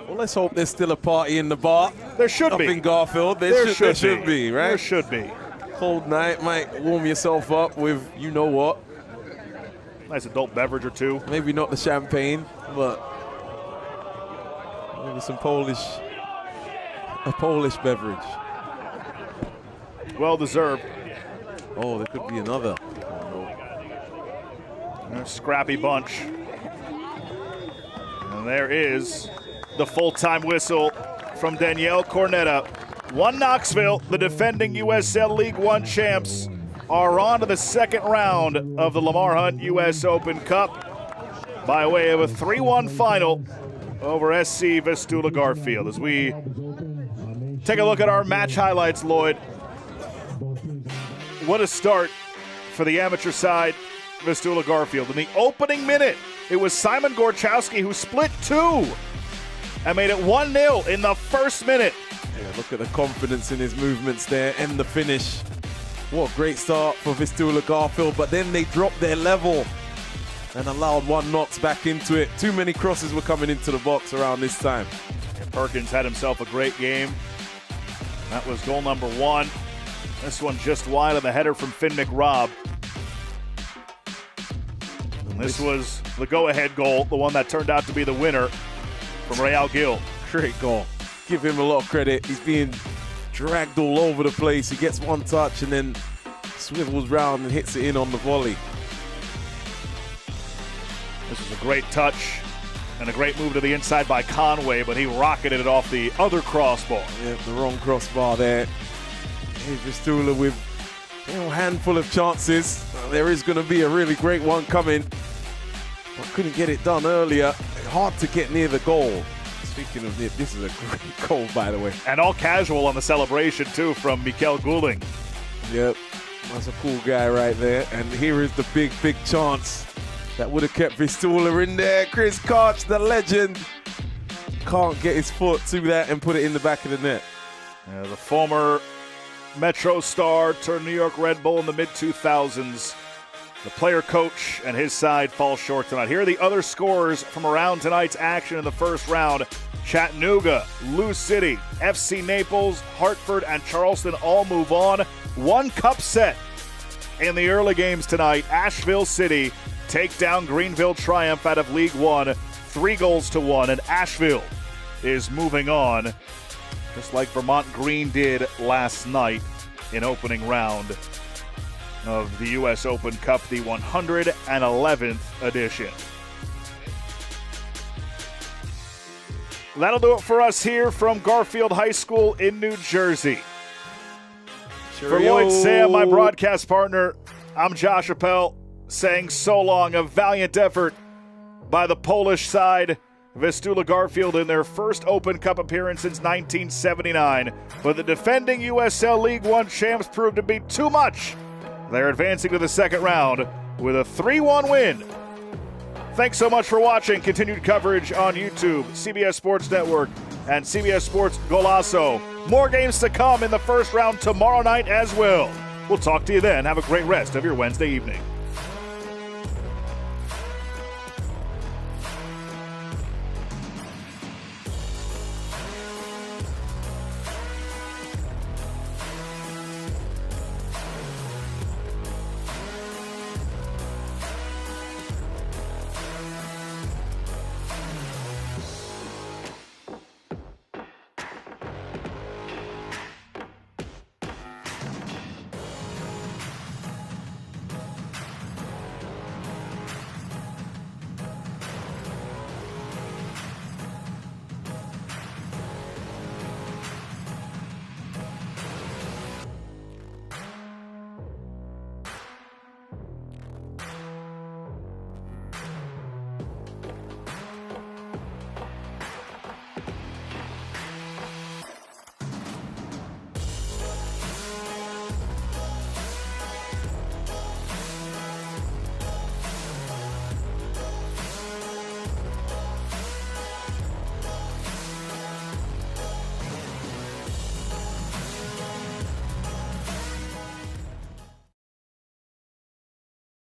Well, let's hope there's still a party in the bar. There should Up be. in Garfield. There should be, right? There should be. Cold night, might warm yourself up with you know what. Nice adult beverage or two. Maybe not the champagne, but maybe some a Polish beverage. Well deserved. Oh, there could be another. A scrappy bunch. And there is the full-time whistle from Danielle Cornetta. 1 Knoxville, the defending USL League One champs, are on to the second round of the Lamar Hunt US Open Cup by way of a 3-1 final over SC Vistula Garfield. As we take a look at our match highlights, Lloyd. What a start for the amateur side, Vistula Garfield. In the opening minute, it was Simon Gorchowski who split 2 and made it 1-0 in the first minute. Yeah, look at the confidence in his movements there and the finish. What a great start for Vistula Garfield, but then they dropped their level and allowed 1 Knox back into it. Too many crosses were coming into the box around this time. And Perkins had himself a great game. That was goal number 1. This one just wide of the header from Finn McRobb. And this was the go-ahead goal, the one that turned out to be the winner from Real Gil. Great goal. Give him a lot of credit. He's being dragged all over the place. He gets 1 touch and then swivels round and hits it in on the volley. This is a great touch and a great move to the inside by Conway, but he rocketed it off the other crossbar. Yeah, the wrong crossbar there. Here's Vistula with a handful of chances. There is going to be a really great one coming, but couldn't get it done earlier. Hard to get near the goal. Speaking of it, this is a great goal, by the way. And all casual on the celebration, too, from Mikel Goulding. Yep, that's a cool guy right there. And here is the big, big chance that would have kept Vistula in there. Chris Koch, the legend, can't get his foot to that and put it in the back of the net. The former Metro star turned New York Red Bull in the mid-2000s. The player coach and his side fall short tonight. Here are the other scores from around tonight's action in the first round. Chattanooga, Lou City, FC Naples, Hartford, and Charleston all move on. 1 cup set in the early games tonight. Asheville City take down Greenville Triumph out of League One, 3-1, and Asheville is moving on, just like Vermont Green did last night in opening round of the U.S. Open Cup, the 111th edition. That'll do it for us here from Garfield High School in New Jersey. For Lloyd Sam, my broadcast partner, I'm Josh Appel, saying so long. A valiant effort by the Polish side. Vistula Garfield in their first Open Cup appearance since 1979. But the defending USL League One champs proved to be too much. They're advancing to the second round with a 3-1 win. Thanks so much for watching. Continued coverage on YouTube, CBS Sports Network, and CBS Sports Golazo. More games to come in the first round tomorrow night as well. We'll talk to you then. Have a great rest of your Wednesday evening.